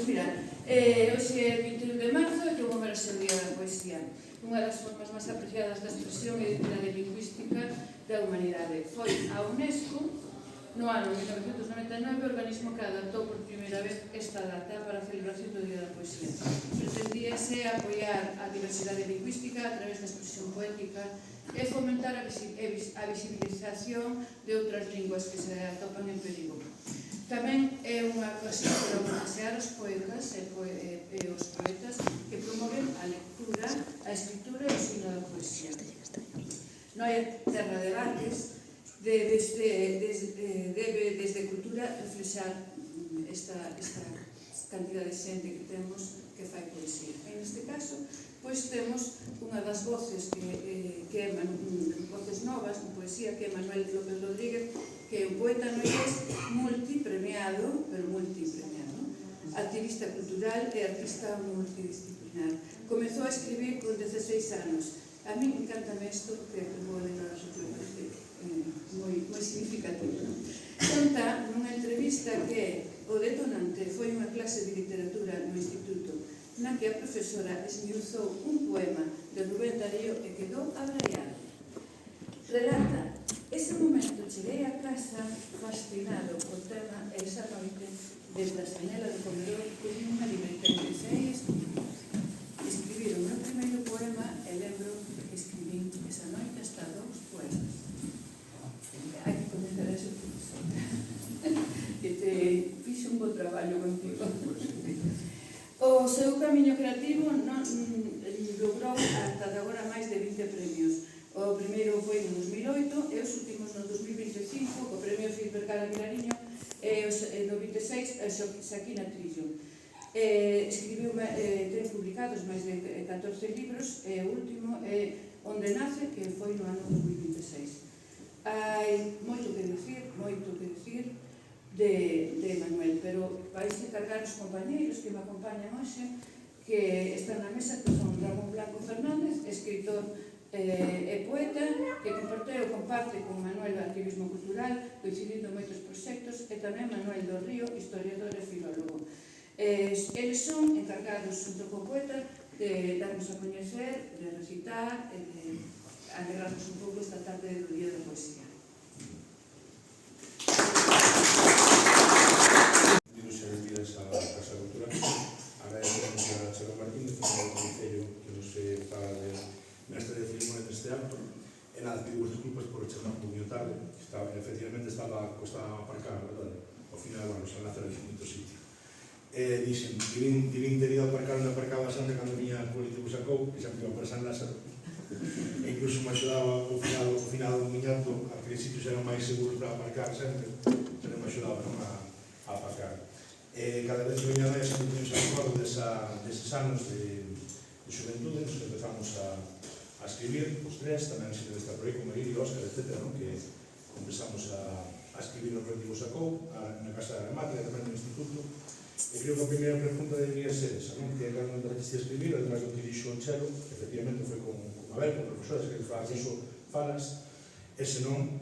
Pois mira, hoxe é 21 de marzo e que vou ver o Día da Poesía. Unha das formas máis apreciadas da expresión e identidade lingüística da humanidade. Foi a UNESCO, no ano 1999, o organismo que adaptou por primeira vez esta data para a celebración do Día da Poesía. Pretendíase apoiar a diversidade lingüística a través da expresión poética e fomentar a visibilización de outras linguas que se atopan en perigo. Tamén é unha ocasión para homenaxear os poetas e os poetas que promoven a lectura, a escritura e o ensino da poesía. Non hai terra de debates, debe desde cultura reflexar esta cantidad de xente que temos que fai poesía. En este caso, pois temos unha das voces voces novas en poesía, que é Manuel López Rodríguez, que é un poeta nogués multipremiado, activista cultural e artista multidisciplinar. Comezou a escribir con 16 anos. A mí encantame isto, que vou ler a parece moi significativo. Conta nunha entrevista que o detonante foi unha clase de literatura no instituto, na que a profesora esmiuzou un poema de Rubén Darío e quedou abraiado. Relata: ese momento cheguei a casa fascinado por tema e esa noite, desde a xanela do comedor, collí unha libreta e empecé a escribir o meu primeiro poema e lembro que escribín esa noite hasta 2 poemas. Hai que coñecer a ese profesor que te fixo un bo traballo contigo. O seu camiño creativo logrou ata de agora máis de 20 premios. O primeiro foi no 2008 e os últimos no 2025, co premio Filber Cala Vilariño, e no 26 a Xaquina Trillo. Escribiu, ten publicados máis de 14 libros e o último é Onde nace, que foi no ano 2026. Hai moito que dicir de Manuel, pero vais encargar os compañeiros que me acompañan hoxe, que están na mesa, que son Ramón Blanco Fernández, escritor e poeta, que comparte con Manuel o activismo cultural, coincidindo en moitos proxectos, e tamén Manuel do Río, historiador e filólogo. Eles son encargados, junto co poeta, de darnos a coñecer, de recitar e de alegrarnos un pouco esta tarde do Día da Poesía. Benvidas á Casa Cultural. Agradecemos a Chelo Martínez, o Concello, que nos fala de mestre de cerimonias neste acto. E nada, pido disculpas por chegar un poquinho tarde, efectivamente estaba aparcado, verdade? Ao final, bueno, se nacer en moito sitio. Dixen, divin ter ido a aparcar onde aparcaba sempre cando viña a Colectivo Sacou, que sempre iba para San Lázaro. E incluso me axudaba o final do Miñato, a principios eran máis seguros para aparcar sempre, pero me axudaba a aparcar. Cada vez que veña a sempre teño a recordo deses anos de xuventude, nos empezamos a escribir, os tres, tamén xente desta por aí, como María, Óscar, etc., que empezamos a escribir no Colectivo Sacou, na Casa da Gramática, tamén no Instituto. E creo que a primeira pregunta debería ser esa, que cando empezaste a escribir, además do que dixo o Chelo, efectivamente foi con Abel, con profesores que falas iso, e senón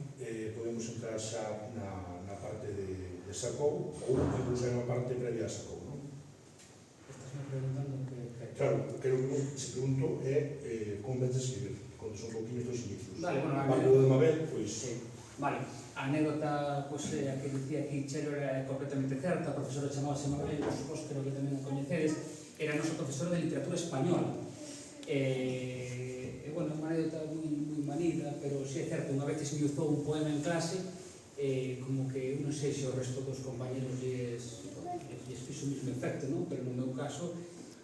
podemos entrar xa na parte de Sacou, ou incluso na parte previa a Sacou, non? Estás me preguntando que... Claro, creo que se pregunto é como ves de escribir, cando son poquinhos dos inicios. Vale, bueno, Parte do de Mabel, pois... Vale, a anécdota, a que dicía aquí Chelo era completamente certa, a profesora chamábase Mabel, por suposto, creo que tamén a coñecedes, era nosa profesora de literatura española. Bueno, unha anécdota moi manida, pero si é certo, unha vez esmiuzou un poema en clase, como que, non sei se o resto dos compañeros lles fixo o mesmo efecto, non? Pero no meu caso,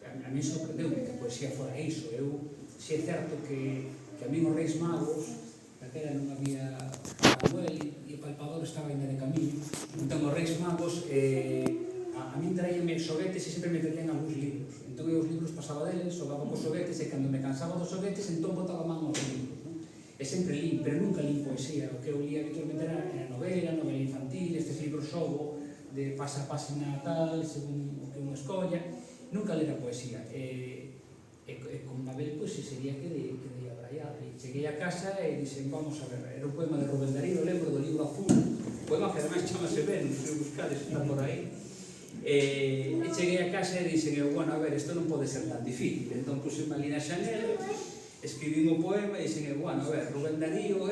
a mí sorprendeu que a poesía fora iso. Si é certo que a mí os Reis Magos, daquela non había Manuel e o Palpador estaba ainda de camiño, entón os Reis Magos a min traíame xoguetes e sempre me traían algúns libros, entón eu os libros pasaba deles, xogaba cos xoguetes e cando me cansaba dos xoguetes entón botaba man aos libros, non? E sempre lín, pero nunca lín poesía. O que eu lía habitualmente era novela infantil, estes libros xogo de pasa a página tal, según o que unha escolla, nunca lera poesía. E con Mabel, pois, sería que de abraiado. E cheguei a casa e dixen, vamos a ver, era un poema de Rubén Darío, lembro do libro Azul, un poema que ademais chamase Ben, non sei buscades, está por aí. E cheguei a casa e dixen, bueno, a ver, isto non pode ser tan difícil. Entón puxeme ali na xanela, escribín o poema e dixen, bueno, a ver, Rubén Darío,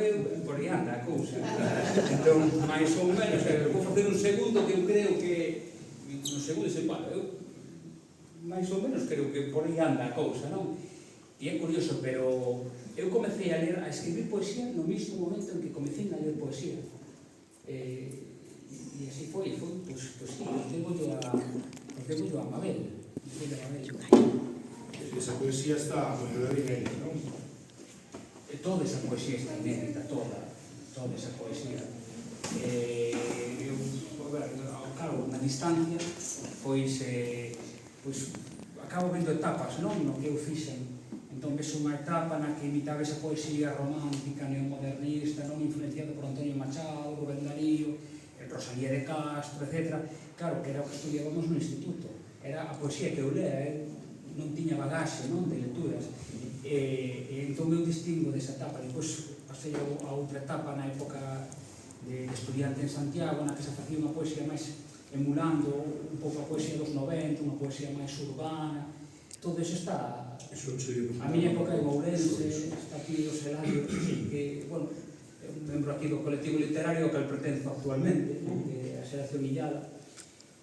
por aí anda a cousa. Entón, máis ou menos, vou facer un segundo que eu creo que... Un segundo, dixen, bueno, eu máis ou menos creo que por aí anda a cousa, non? E é curioso, pero eu comecei a ler, a escribir poesía no mesmo momento en que comecei a ler poesía. E así foi, pois sí, os debo a Mabel. Esa poesía está moi inédita, non? Toda esa poesía está inédita, toda esa poesía. Eu, ao cabo, na distancia, pois acabo vendo etapas, non? No que eu fixen. Entón, vexo unha etapa na que imitaba esa poesía romántica, neomodernista, non influenciada por Antonio Machado, Rubén Darío, Rosalía de Castro, etc. Claro, que era o que estudiábamos no instituto. Era a poesía que eu lea, non tiña bagaxe, non, de lecturas. E entón eu distingo desa etapa. Depois pasei a outra etapa na época de estudiante en Santiago, na que se facía unha poesía máis emulando un pouco a poesía dos 90, unha poesía máis urbana. Todo iso está... A miña época en Ourense, está aquí o Selario, que, bueno, é un membro aquí do colectivo literario que pertenzo actualmente, que é a Xeración Illada.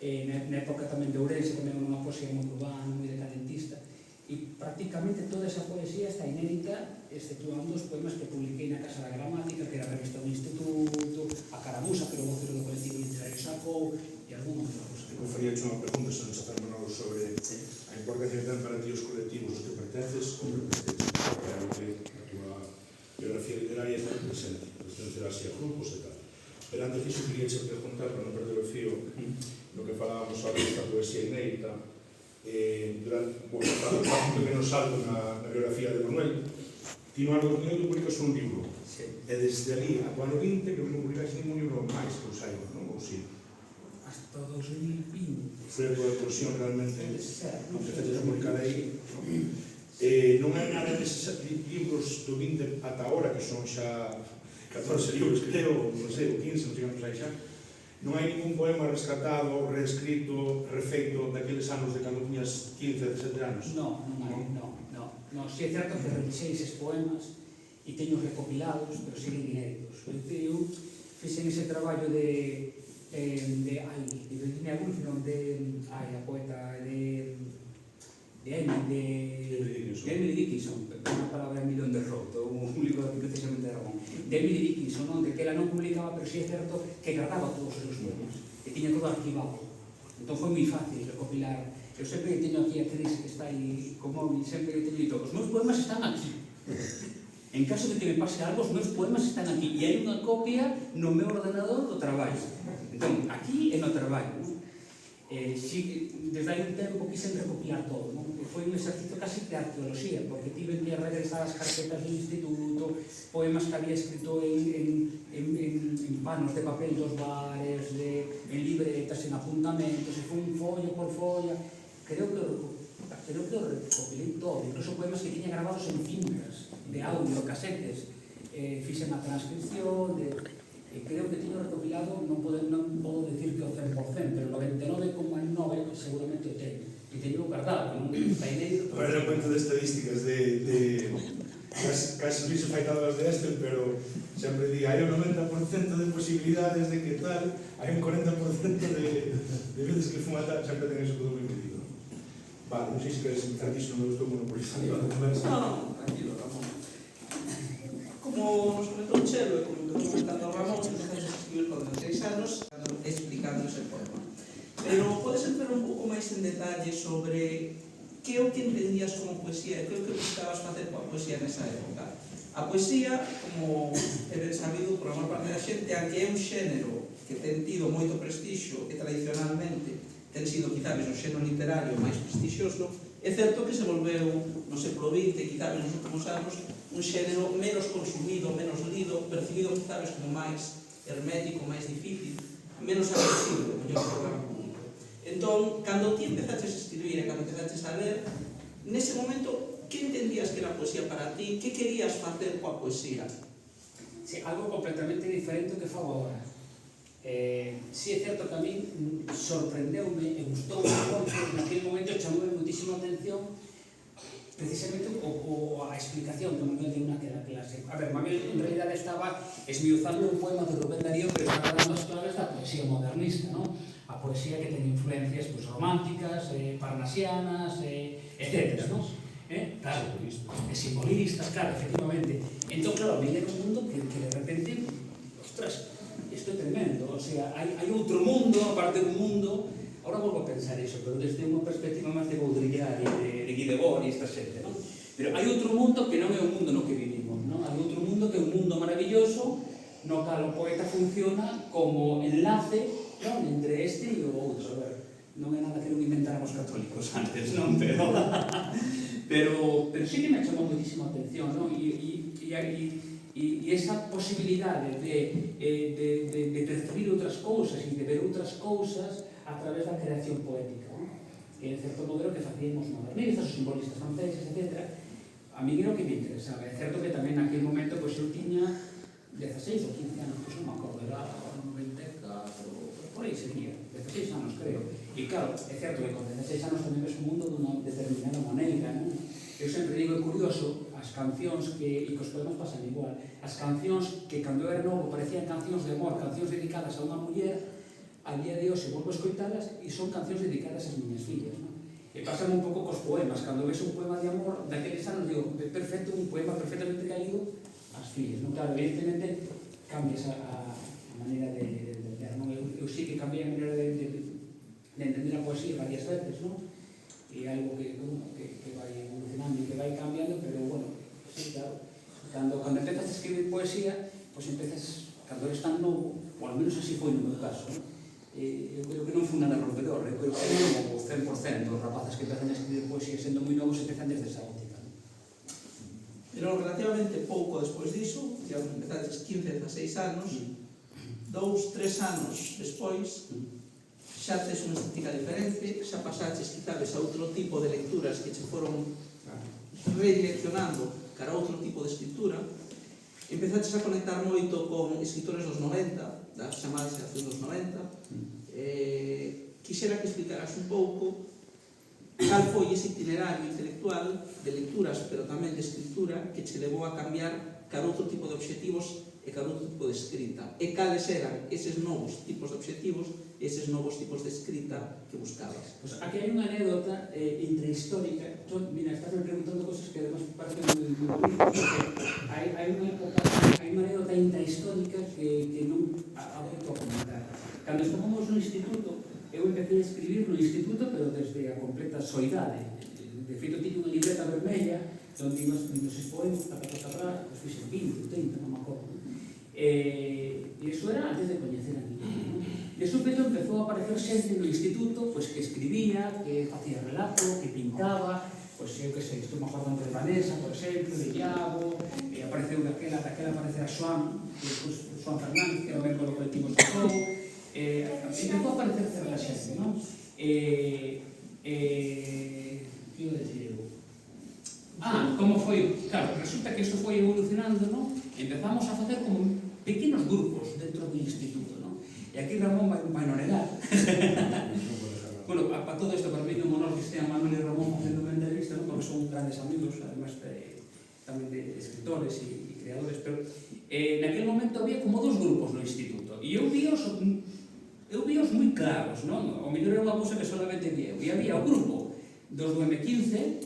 Na época tamén de Ourense, tamén unha poesía moi urbana, moi decadentista. E prácticamente toda esa poesía está inédita, exceptuando os poemas que publiquei na Casa da Gramática, que era a revista do Instituto, a Caramusa, que era o vocero do colectivo literario Sacou, e algunha outra cosa. Eu faría unha pregunta, se nos afermamos sobre a importancia que ten para ti os colectivos os que pertences, ou claro que a tua biografía literaria está presente, pertencer así a grupos e tal. Pero antes disso, queria che preguntar, para non perder o fío, no que falábamos sobre esta poesía inédita, para un pequeno salto na biografía de Manuel, ti no ano 2008 publicas un libro, e desde ali, a ano 20, que non publicas ningún libro máis que o saiba, non? Ou si? Hasta 2020. Foi a tua evolución realmente, aunque te a publicar aí. Non hai nada deses libros do 20 ata ahora, que son xa 14 libros, creo, non sei, ou 15, non chegamos aí xa. Non hai ningún poema rescatado, reescrito, refeito daqueles anos de cando tiñas 15, 17 anos? Non si é certo que revisei eses poemas e teño recopilados, pero siguen inéditos. Eu fixen ese traballo de Virginia Woolf, a poeta de Emily Dickinson, unha palabra millón de roto, un libro precisamente de Ramón, de Emily Dickinson, onde que ela non publicaba, pero si é certo que guardaba todos os seus poemas, que tiña todo arquivado. Entón foi moi fácil recopilar. Eu sempre que teño aquí a Cris, que está aí co móvil, sempre que teño todos. Os meus poemas están aquí. En caso de que me pase algo, os meus poemas están aquí. E hai unha copia no meu ordenador do traballo. Entón, aquí e no traballo. Desde hai un tempo quixen recopilar todo, non? Foi un exercicio casi de arqueoloxía, porque tive que regresar as carpetas do instituto, poemas que había escrito en panos de papel dos bares, en libretas, en apuntamentos, e foi un follo por folla. Creo que o recopilei todo, incluso poemas que tiña grabados en cintas de audio, casetes. Fixen a transcripción, creo que teño recopilado, non podo decir que o 100%, pero 99,9% seguramente o teño. E teño guardado, non está inédito. Agora non cuento de estadísticas casi non se fai tadas de este, pero sempre di, hai un 90% de posibilidades de que tal, hai un 40% de veces que fuma tal, sempre ten eso todo moi medido. Vale, non sei se queres empezar disso, non me gustou monopolizar a conversa. Non, tranquilo, Ramón. Como nos comentou Chelo e como nos comentando Ramón, empezamos a escribir con 16 anos explicando ese poema. Pero podes entrar un pouco máis en detalle sobre que é o que entendías como poesía e que é o que buscabas facer coa poesía nesa época. A poesía, como é ben sabido por a maior parte da xente, a que é un xénero que ten tido moito prestixio e tradicionalmente ten sido quizá o xénero literario máis prestixioso, é certo que se volveu no século XX, quizá nos últimos anos, un xénero menos consumido, menos lido, percibido quizá como máis hermético, máis difícil, menos accesible, mellor que o gran público. Entón, cando ti empezaches a escribir e cando empezaches a ler, nese momento, que entendías que era a poesía para ti? Que querías facer coa poesía? Sí, algo completamente diferente do que fago agora. Si é certo que a min sorprendeume e gustoume porque naquele momento chamoume muitísima atención precisamente a explicación que Manuel deu naquela clase. A ver, Manuel en realidad estaba esmiuzando un poema de Rubén Darío, pero estaba dando as claves da poesía modernista, ¿no? A poesía que ten influencias pues, románticas, parnasianas, etc. ¿no? Claro, simbolistas, claro, efectivamente. Entón, claro, a mí era un mundo que de repente, ostras, isto é tremendo, o sea, hai outro mundo, aparte dun mundo, ahora volvo a pensar iso, pero desde unha perspectiva máis de Baudrillard e de Guy Debord e esta xente, non? Pero hai outro mundo que non é o mundo no que vivimos, non? Hai outro mundo que é un mundo maravilloso no cal o poeta funciona como enlace, non? Entre este e o outro, a ver, non é nada que non inventáramos católicos antes, non? Pero sí que me chamou muitísima atención, non? E esa posibilidade de percibir outras cousas e de ver outras cousas a través da creación poética, non? Que é certo modelo que facíamos modernistas, os simbolistas franceses, etc. A mí era o que me interesaba. É certo que tamén naquele momento pois, eu tiña 16 ou 15 anos, pois non me acordo, era 94, por aí sería, 16 anos creo. E claro, é certo que con 16 anos tamén ves o mundo dunha determinada maneira, non? Eu sempre digo, é curioso, as cancións e que os poemas pasan igual, as cancións que cando eu era novo parecían cancións de amor, cancións dedicadas a unha muller, a día de hoxe volvo a escoitalas e son cancións dedicadas ás miñas fillas, non? E pasan un pouco cos poemas, cando ves un poema de amor, daqueles anos digo, perfecto, un poema perfectamente caído ás fillas, non? Claro, evidentemente cambias a maneira de entender, non? Eu sí que cambiei a maneira de entender a poesía varias veces, non? E algo que vai evolucionando e que vai cambiando, pero, bueno, sí, claro, cando empezas a escribir poesía, pois empezas, cando eres tan novo, ou al menos así foi no meu caso, non? Eu creo que non foi nada rompedor, eu creo que o 100% dos rapaces que empezan a escribir poesía sendo moi novos empezan desde esa óptica. Pero relativamente pouco despois diso, que empezaches 15, 16 anos, 2, 3 anos despois, xa tes unha estética diferente, xa pasaches quizás a outro tipo de lecturas que che foron redireccionando cara a outro tipo de escritura, empezaches a conectar moito con escritores dos 90, das chamadas xeración dos 90, quixera que explicaras un pouco cal foi ese itinerario intelectual de lecturas, pero tamén de escritura, que che levou a cambiar cara a outro tipo de obxectivos e cara a outro tipo de escrita, e cales eran eses novos tipos de obxectivos, eses novos tipos de escrita que buscabas. Pois aquí hai unha anécdota intrahistórica. Mira, estás me preguntando cosas que además parecen moi bonitas, porque hai unha anécdota intrahistórica que non adoito a comentar. Cando estábamos no instituto, eu empecé a escribir no instituto, pero desde a completa soidade. De feito, tiño unha libreta vermella, onde iba escribindo os poemas, pois fixen 20, 30, non me acordo. E iso era antes de coñecer a ninguén. De súpeto empezou a aparecer xente no instituto pois, que escribía, que facía relato, que pintaba, pois eu que sei, estou me acordo de Vanessa, por exemplo, de Iago, e apareceu daquela aparecer a Xoan, Xoan Fernández, que era o membro do colectivo Sacou, empezou a aparecer certa xente, non? Que iba a decir eu? Como foi? Claro, resulta que isto foi evolucionando, non? Empezamos a facer como pequenos grupos dentro do instituto, non? E aquí Ramón vai non negar. Bueno, para todo isto, para mí é un honor que estean Manuel e Ramón facendo unha entrevista, non? Porque son grandes amigos, además tamén de escritores e creadores, pero naquele momento había como dos grupos no instituto, e eu víos moi claros, non? O mellor era unha cousa que solamente vi eu, e había o grupo dos do M15,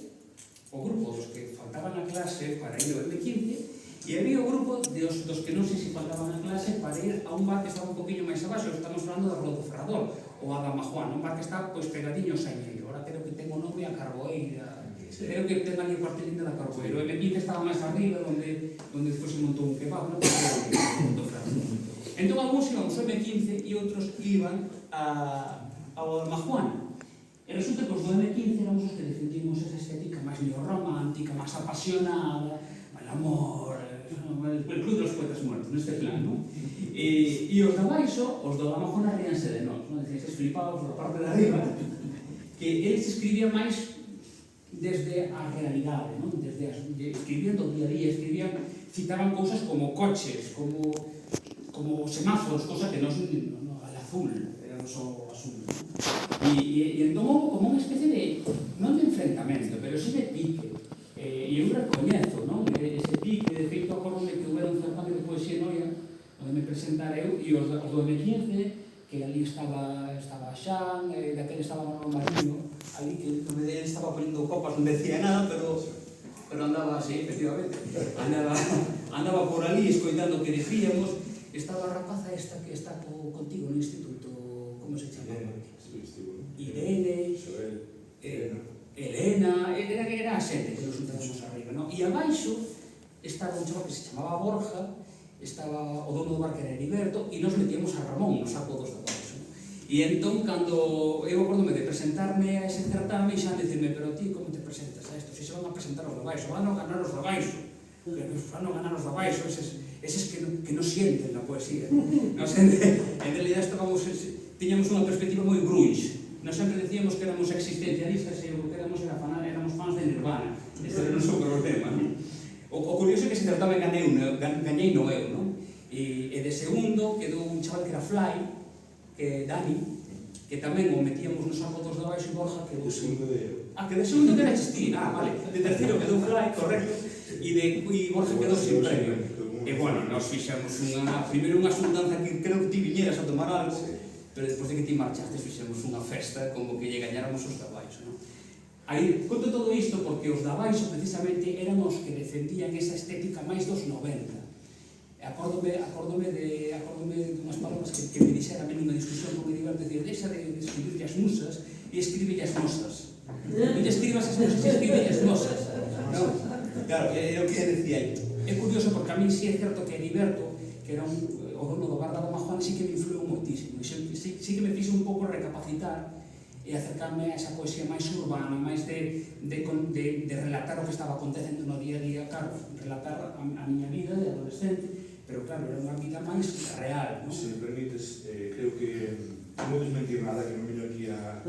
o grupo dos que faltaban a clase para ir ao M15, e había o grupo dos que non sei se faltaban a clase para ir a un bar que estaba un poquinho máis abaixo. Estamos falando da Rua do Ferrador, ou a da Majuán, un bar que está pois, pegadinho ao Saiñeiro. Ahora creo que ten o nome a Carboeira, creo que ten ali o cuartelín da Carboeira. O M15 estaba máis arriba, onde despois se montou un kebab, non? Do Ferrador. Entón, algúns iban ao M15 e outros iban ao da Majuán. E resulta que os do M15 éramos os que defendimos esa estética máis neorromántica, máis apasionada, el amor, el club dos poetas muertos, neste plan, non? E os de baixo, os do Amazona ríanse de nós, non? Decían, estes flipados da parte de arriba, que eles escribían máis desde a realidade, non? Escribían do día a día, citaban cousas como coches, como semáforos, cosa que nós azul, era só azul. E entón houve como unha especie de, non de enfrentamento, pero sí de pique. E eu recoñezo, non? Ese pique, de feito, acordome que houbera un certame de poesía noia, onde me presentara eu, e os do M15, que ali estaba Xan, daquele estaba Manuel Mariño, ali que ele estaba poniendo copas, non decía nada, pero andaba así, efectivamente. Andaba por ali, escoitando o que dicíamos. Estaba a rapaza esta que está contigo no instituto, como se chama? Irene, Elena, era a xente que nos juntamos arriba, non? E abaixo estaba un chaval que se chamaba Borja, estaba o dono do bar que era Heriberto, e nos metíamos a Ramón nos apodos de abaixo. E entón, cando eu acordome de presentarme a ese certame, xa dicirme, pero ti como te presentas a isto? Se van a presentar os de abaixo, van a ganar os de abaixo, van a ganar os de abaixo, eses que non sienten na poesía. En realidad tiñamos unha perspectiva moi grunge. Nós sempre decíamos que éramos existencialistas e o que éramos fans de Nirvana. Ese era o noso problema. O curioso é que ese certame gañei no eu, non? E de segundo quedou un chaval que era Fly, que Dani, que tamén o metíamos nos apodos de abaixo e Borja quedou... De segundo de eu. Que de segundo que era Chestín, vale. De terceiro quedou Fly, correcto. E Borja quedou sin premio. E, bueno, nos fixemos primeiro unha xuntanza que creo que ti viñeras a tomar algo, pero despois de que ti marchaste fixemos unha festa como que lle gañáramos os de abaixo, non? Aí, conto todo isto porque os de abaixo precisamente eran os que defendían esa estética máis dos 90. Acórdome dunhas palabras que me dixera a mí nunha discusión con Heriberto, decir, deixa de escribir as musas e escribe as nosas. Non lle escribas as musas e escribe as nosas. Claro, é o que decía aí. É curioso porque a mí sí é certo que Heriberto, que era o dono do bar da Dama Juan, sí que me influiu moitísimo. Sí que me fixo un pouco recapacitar e acercarme a esa poesía máis urbana, máis de relatar o que estaba acontecendo no día a día, claro, relatar a miña vida de adolescente, pero claro, era unha vida máis real, non? Se me permites, creo que non vou desmentir nada, que non veño aquí a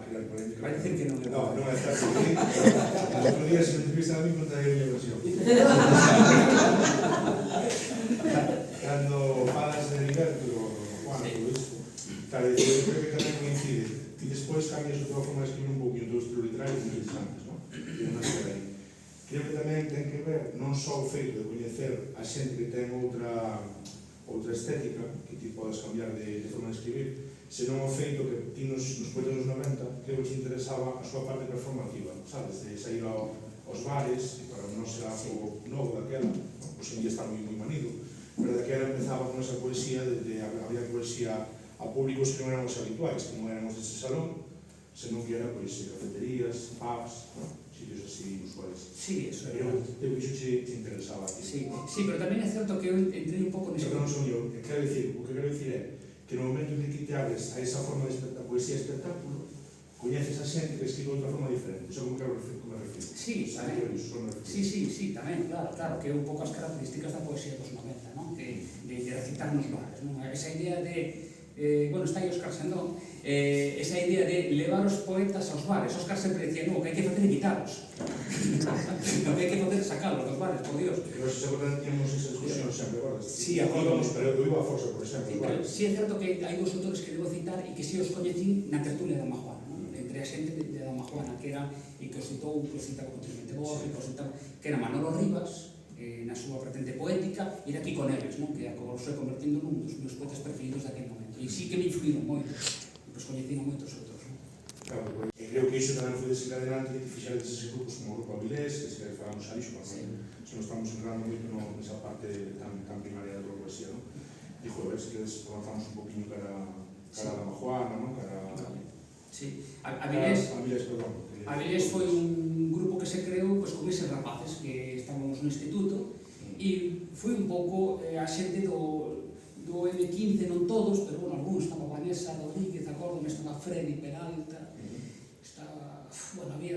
crear polémica. Vai dicir que non é No, non é certo. O outro día, se me entrevistan a mí, contaré a miña versión. Cando falas de Heriberto, Juan, todo isto, claro, eu creo que tamén coincide. Ti despois cambias a tua forma de escribir un pouquinho do estilo literario que dices antes, non? Creo que tamén ten que ver non só o feito de coñecer a xente que ten outra estética, que ti podes cambiar de forma de escribir, senón o feito que ti nos poetas dos 90 creo que te interesaba a súa parte performativa, sabes? De sair aos bares, que para non ser algo novo daquela, pois en día está moi manido, pero daquela empezaba con esa poesía, había poesía a públicos que non éramos habituais, que non éramos dese salón, senón que era cafeterías, pubs, sitios así usuais. Sí, eso era. Eu que iso te interesaba a ti. Sí, pero tamén é certo que eu entrei un pouco nese... Pero non son eu, o que quero dicir é que no momento en que te abres a esa forma de poesía espectáculo, coñeces a xente que escribe de outra forma diferente. Iso como me refiro. Sí, tamén. Sí, tamén, claro, que é un pouco as características da poesía dos 90, non? De recitar nos bares, non? Esa idea de... bueno, está aí Óscar Sandón, esa idea de levar os poetas aos bares. Óscar sempre decía, no, o que hai que facer é quitalos. O que hai que facer é sacalos dos bares, por Dios. Pero se agora teníamos esa discusión sempre, verdad? Sí, acordamos, pero eu iba a forza, por exemplo. Sí, é certo que hai dos autores que debo citar e que si os coñecín na tertulia da Majuana, entre a xente de da Majuana, que era, e que os citou, que os citaba continuamente Borja, que era Manolo Rivas, na súa pretente poética, e era Kiko Neves, que acabou se convertindo nun dos meus poetas preferidos daquele momento. E sí que me influíron moito, pois coñecín a moitos outros. Claro, creo que iso tamén foi desencadenante que fixades eses grupos como o Grupo Avilés, que se falamos a iso, se nos estamos entrando moito nesa parte tan primaria da poesía, non? Dijo, a ver, se queres avanzamos un poquinho cara a Majuana, non? Sí, Avilés foi un grupo que se creou con eses rapaces que estábamos no instituto e foi un pouco a xente do M15, non todos, pero bueno, algúns, estaba Vanessa Rodríguez, acórdome, estaba Freddy Peralta, estaba, bueno, había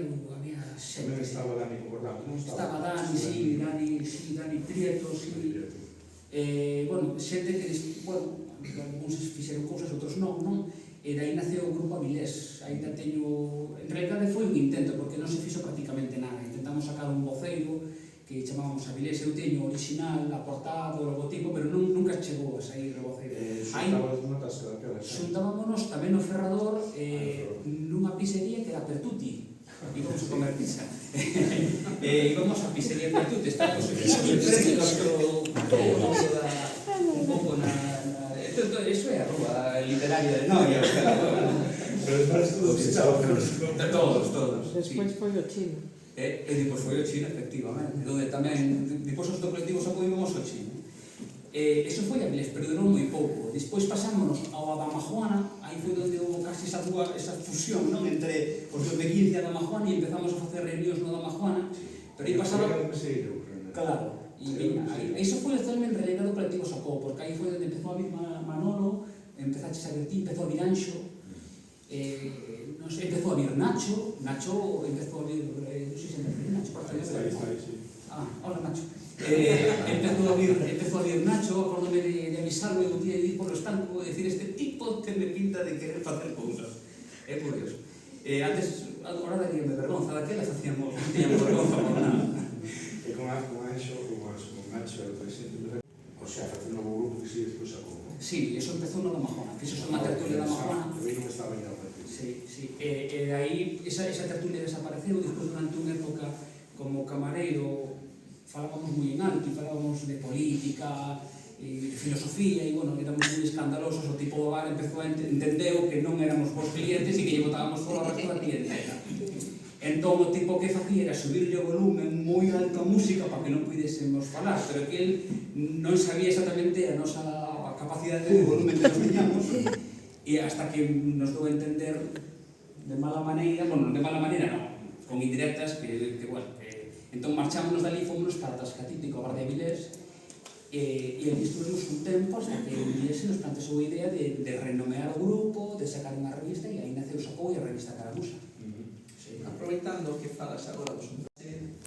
xente. Tamén estaba Dani Concordado, non? Estaba Dani, Dani Prieto, bueno, xente que, bueno, algúns fixeron cousas, outros non? E dai naceu o Grupo Avilés. Ainda teño... En realidade foi un intento, porque non se fixo prácticamente nada. Intentamos sacar un voceiro que chamábamos Avilés. Eu teño original, aportado, o logotipo, pero nunca chegou a sair o voceiro. xuntabas unha tasca daquela. Xuntámonos tamén no Ferrador nunha pizzería que era Pertuti. Íbamos a comer pizza. Íbamos a pizzería Pertuti, estamos en un pouco na... Eso é a rúa literaria de Noia. Pero después todo fichado. Todos. Despois foi o chino. E depois foi o Chino, efectivamente, onde tamén, depois os do colectivo acudimos ao Chino. Eso foi a Vilés, pero durou moi pouco. Despois pasámonos ao Adamajuana, aí foi onde houve casi esa fusión, non? Entre os do M15 e Adamajuana, e empezamos a facer reunións no Adamajuana, pero aí pasaron... Claro, e iso foi totalmente en realidad do colectivo Sacó, porque aí foi onde empezou a vir Manolo, empezaches a ver ti, empezou a vir Anxo, non sei, empezou a vir Nacho empezou a vir, non sei se Nacho, por aí, hola Nacho. Empezou a vir Nacho, acordome de avisarme un día de ir por o estanco e decir este tipo que me pinta de querer facer cousas. É curioso. Antes, agora daríame vergonza, daquela facíamos, non tiñamos vergonza por nada. E con Anxo, con Nacho, era presente, o sea, facendo un grupo que si despois sacou, non? Sí, eso empezou no Adamajuana, fixose unha tertulia da Adamajuana. Eu non estaba ainda a partir. Sí. E de aí, esa tertulia desapareceu, despois durante unha época como camareiro falábamos moi en alto, falábamos de política, de filosofía, e, bueno, éramos moi escandalosos, o tipo do bar empezou a entendeu que non éramos vos clientes e que lle botábamos fora o resto da clientela. Entón, o tipo que facía era subirlle o volumen moi alto a música para que non pudésemos falar, pero que el non sabía exactamente a nosa capacidade de volumen que nos tiñamos, e hasta que nos dou a entender de mala maneira, bueno, de mala maneira non, con indirectas, que bueno, entón marchámonos dali e fomos para Tascatí, típico bar de Avilés, e ali estuvimos un tempo hasta que un día se nos planteou a idea de renomear o grupo, de sacar unha revista, e aí naceu Sacou e a revista Caramusa. Aproveitando que falas agora dos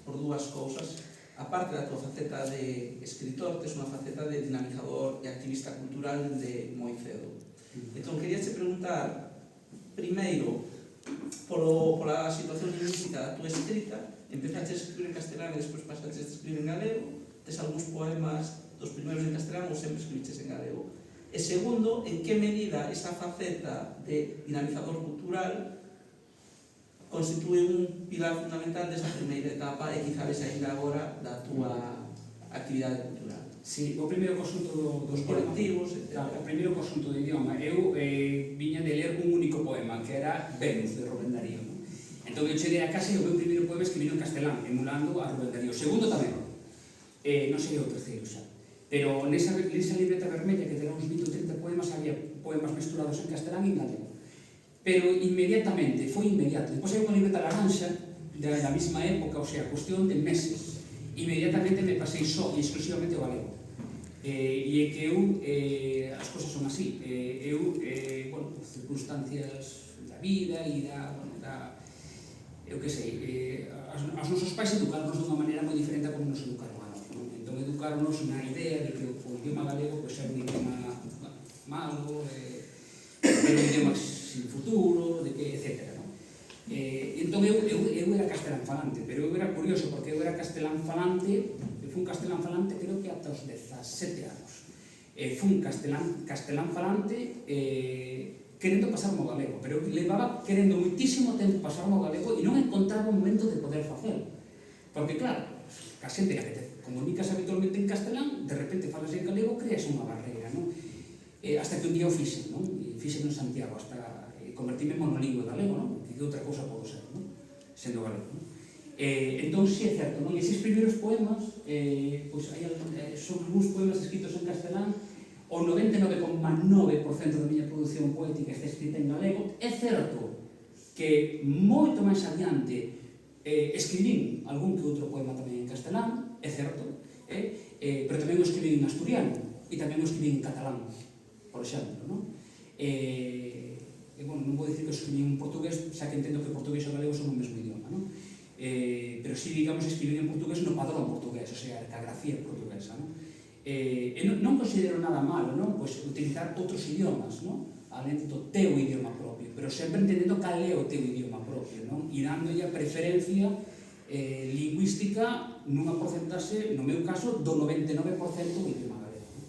por dúas cousas, aparte da tua faceta de escritor, tes unha faceta de dinamizador e activista cultural de moi cedo. Entón, queríache preguntar, primeiro, pola situación lingüística da tua escrita, empezaste a escribir en castelán e despois pasaste a escribir en galego, tes algúns poemas dos primeiros en castelán ou sempre escribiches en galego? E segundo, en que medida esa faceta de dinamizador cultural constitúe un pilar fundamental desa primeira etapa e quizás ainda agora da túa actividade cultural? Sí, o primeiro conxunto dos colectivos, etc. O primeiro conxunto de idioma. Eu viña de ler un único poema, que era Venus, de Rubén Darío. Entón, eu cheguei a casa e o meu primeiro poema escribino en castelán, emulando a Rubén Darío. O segundo tamén. Non sei o terceiro xa. Pero nesa libreta vermella, que terá uns 20 ou 30 poemas, había poemas mesturados en castelán e en galego. Pero inmediatamente, foi inmediato. Depois hai unha libreta laranxa, da mesma época, o sea, cuestión de meses. Inmediatamente me pasei só e exclusivamente o galego. E é que eu, as cousas son así, bueno, por circunstancias da vida e eu que sei, os nosos pais educaron dunha maneira moi diferente a como nos educaron a nós. Entón, educaron na idea de que o idioma galego era un idioma malo, era un idioma sin futuro, de que, etc. Entón, eu era castelán falante, pero eu era curioso, porque eu era castelán falante, fui un castelán falante creo que ata os 17 anos. Fui un castelán falante querendo pasarme ao galego, pero levaba querendo moitísimo tempo pasarme ao galego e non encontraba un momento de poder facelo. Porque, claro, a xente que te comunicas habitualmente en castelán, de repente falas en galego, creas unha barreira, non? Hasta que un día o fixen, non? Fixen en Santiago, hasta convertirme en monolingüe galego, non? Que outra cousa podo ser, non? Sendo galego, non? Entón, sí, é certo, non? E esses primeiros poemas, son algúns poemas escritos en castelán, o 99,9% da miña produción poética está escrita en galego. É certo que moito máis adiante escribín algún que outro poema tamén en castelán, é certo, pero tamén o escribín en asturiano e tamén o escribín en catalán, por exemplo, non? Bueno, non vou dicir que o escribín en portugués, xa que entendo que o portugués e o galego son o mesmo idioma, non? Pero si, digamos, escribir en portugués no padrón portugués, o sea, a grafía portuguesa, non? Non considero nada malo, non? Pois utilizar outros idiomas, non? Alén do teu idioma propio, pero sempre entendendo cal é o teu idioma propio, non? E dándolle a preferencia lingüística nunha porcentaxe, no meu caso, do 99% do idioma galego, non?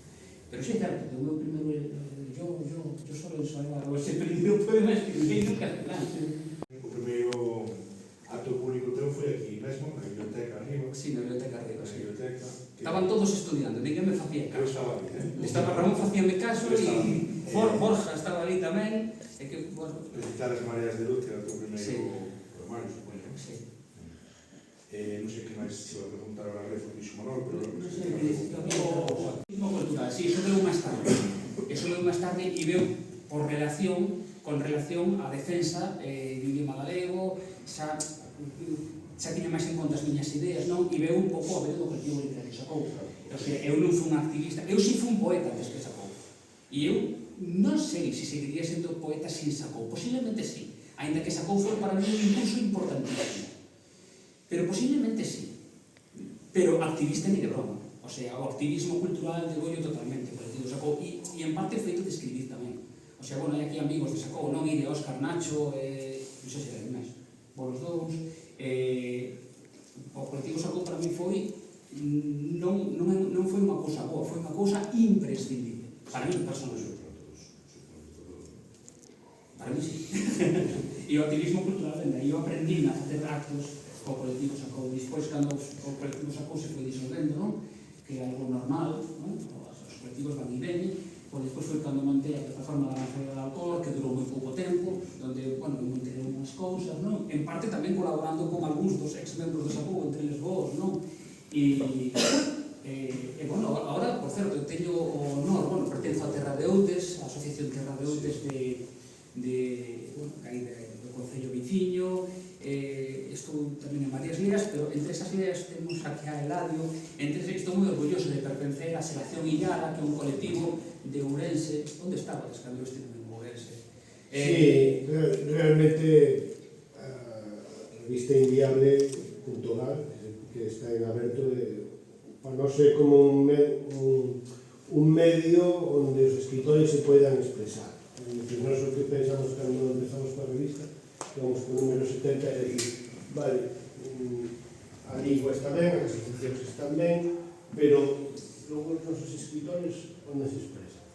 Pero sí, certo, o meu primeiro O primeiro acto público teu foi aquí mesmo, na biblioteca arriba. Sí, na biblioteca arriba, Na sí. biblioteca. Estaban todos estudiando, ninguén me facía Eu caso. estaba ali, Estaba Ramón facíame caso Eu estaba e ali. Borja estaba ali tamén. E que, bueno, Recitar as Mareas de Luz, que era o teu primeiro Sí. poemario, supoño. sí. Non sei que máis se iba a preguntar ahora a Rezo dixo Manol, pero Non non sei, sei que o activismo cultural, sí, eso veu máis tarde. Eso veu máis tarde e veu con relación á defensa do idioma galego, xa tiña máis en conta as miñas ideas, non? E veu un pouco a ver do colectivo literario Sacou. O sea, eu non fui un activista, eu si fui un poeta antes que Sacou. E eu non sei se seguiría sendo poeta sin Sacou, posiblemente sí, ainda que Sacou foi para mí un impulso importantísimo. Pero posiblemente sí. Pero activista ni de broma. O sea, o activismo cultural de Goyo totalmente, colectivo Sacou, e en parte feito de escribir tamén. O sea, bueno, hai aquí amigos de Sacou, non? E de Óscar Nacho, non sei se era máis, vos dous. O colectivo Sacou para mí foi, non foi unha cousa boa, foi unha cousa imprescindible. Para mí, personalmente. Para mí sí. E o activismo cultural, ainda, eu aprendí a facer actos o colectivo Sacou. Despois, cando o colectivo Sacou se foi disolvendo, non? Que é algo normal, non? Os colectivos van e veñen. Pois despois foi cando montei a plataforma da Feira do Alcohol, que durou moi pouco tempo, onde, bueno, montei unhas cousas, non? En parte tamén colaborando con algúns dos ex-membros do Sacou, entre eles vos, non? E bueno, agora, por certo, eu teño o honor, bueno, pertenzo a Terra de Outes, a Asociación Terra de Outes bueno, que hai do Concello Viciño, estou tamén en varias ligas, pero entre esas ligas temos aquí a Eladio, estou moi orgulloso de pertencer a Xeración Illara, que é un colectivo de Ourense. Onde estaba cando eu estive en Ourense? Sí, realmente a revista Inviable.gal, que está en aberto, para nós é como un medio onde os escritores se poidan expresar. Nós o que pensamos cando empezamos coa revista, que vamos con o número 70, é dicir, vale, a lingua está ben, as asociacións están ben, pero logo os nosos escritores onde se expresan.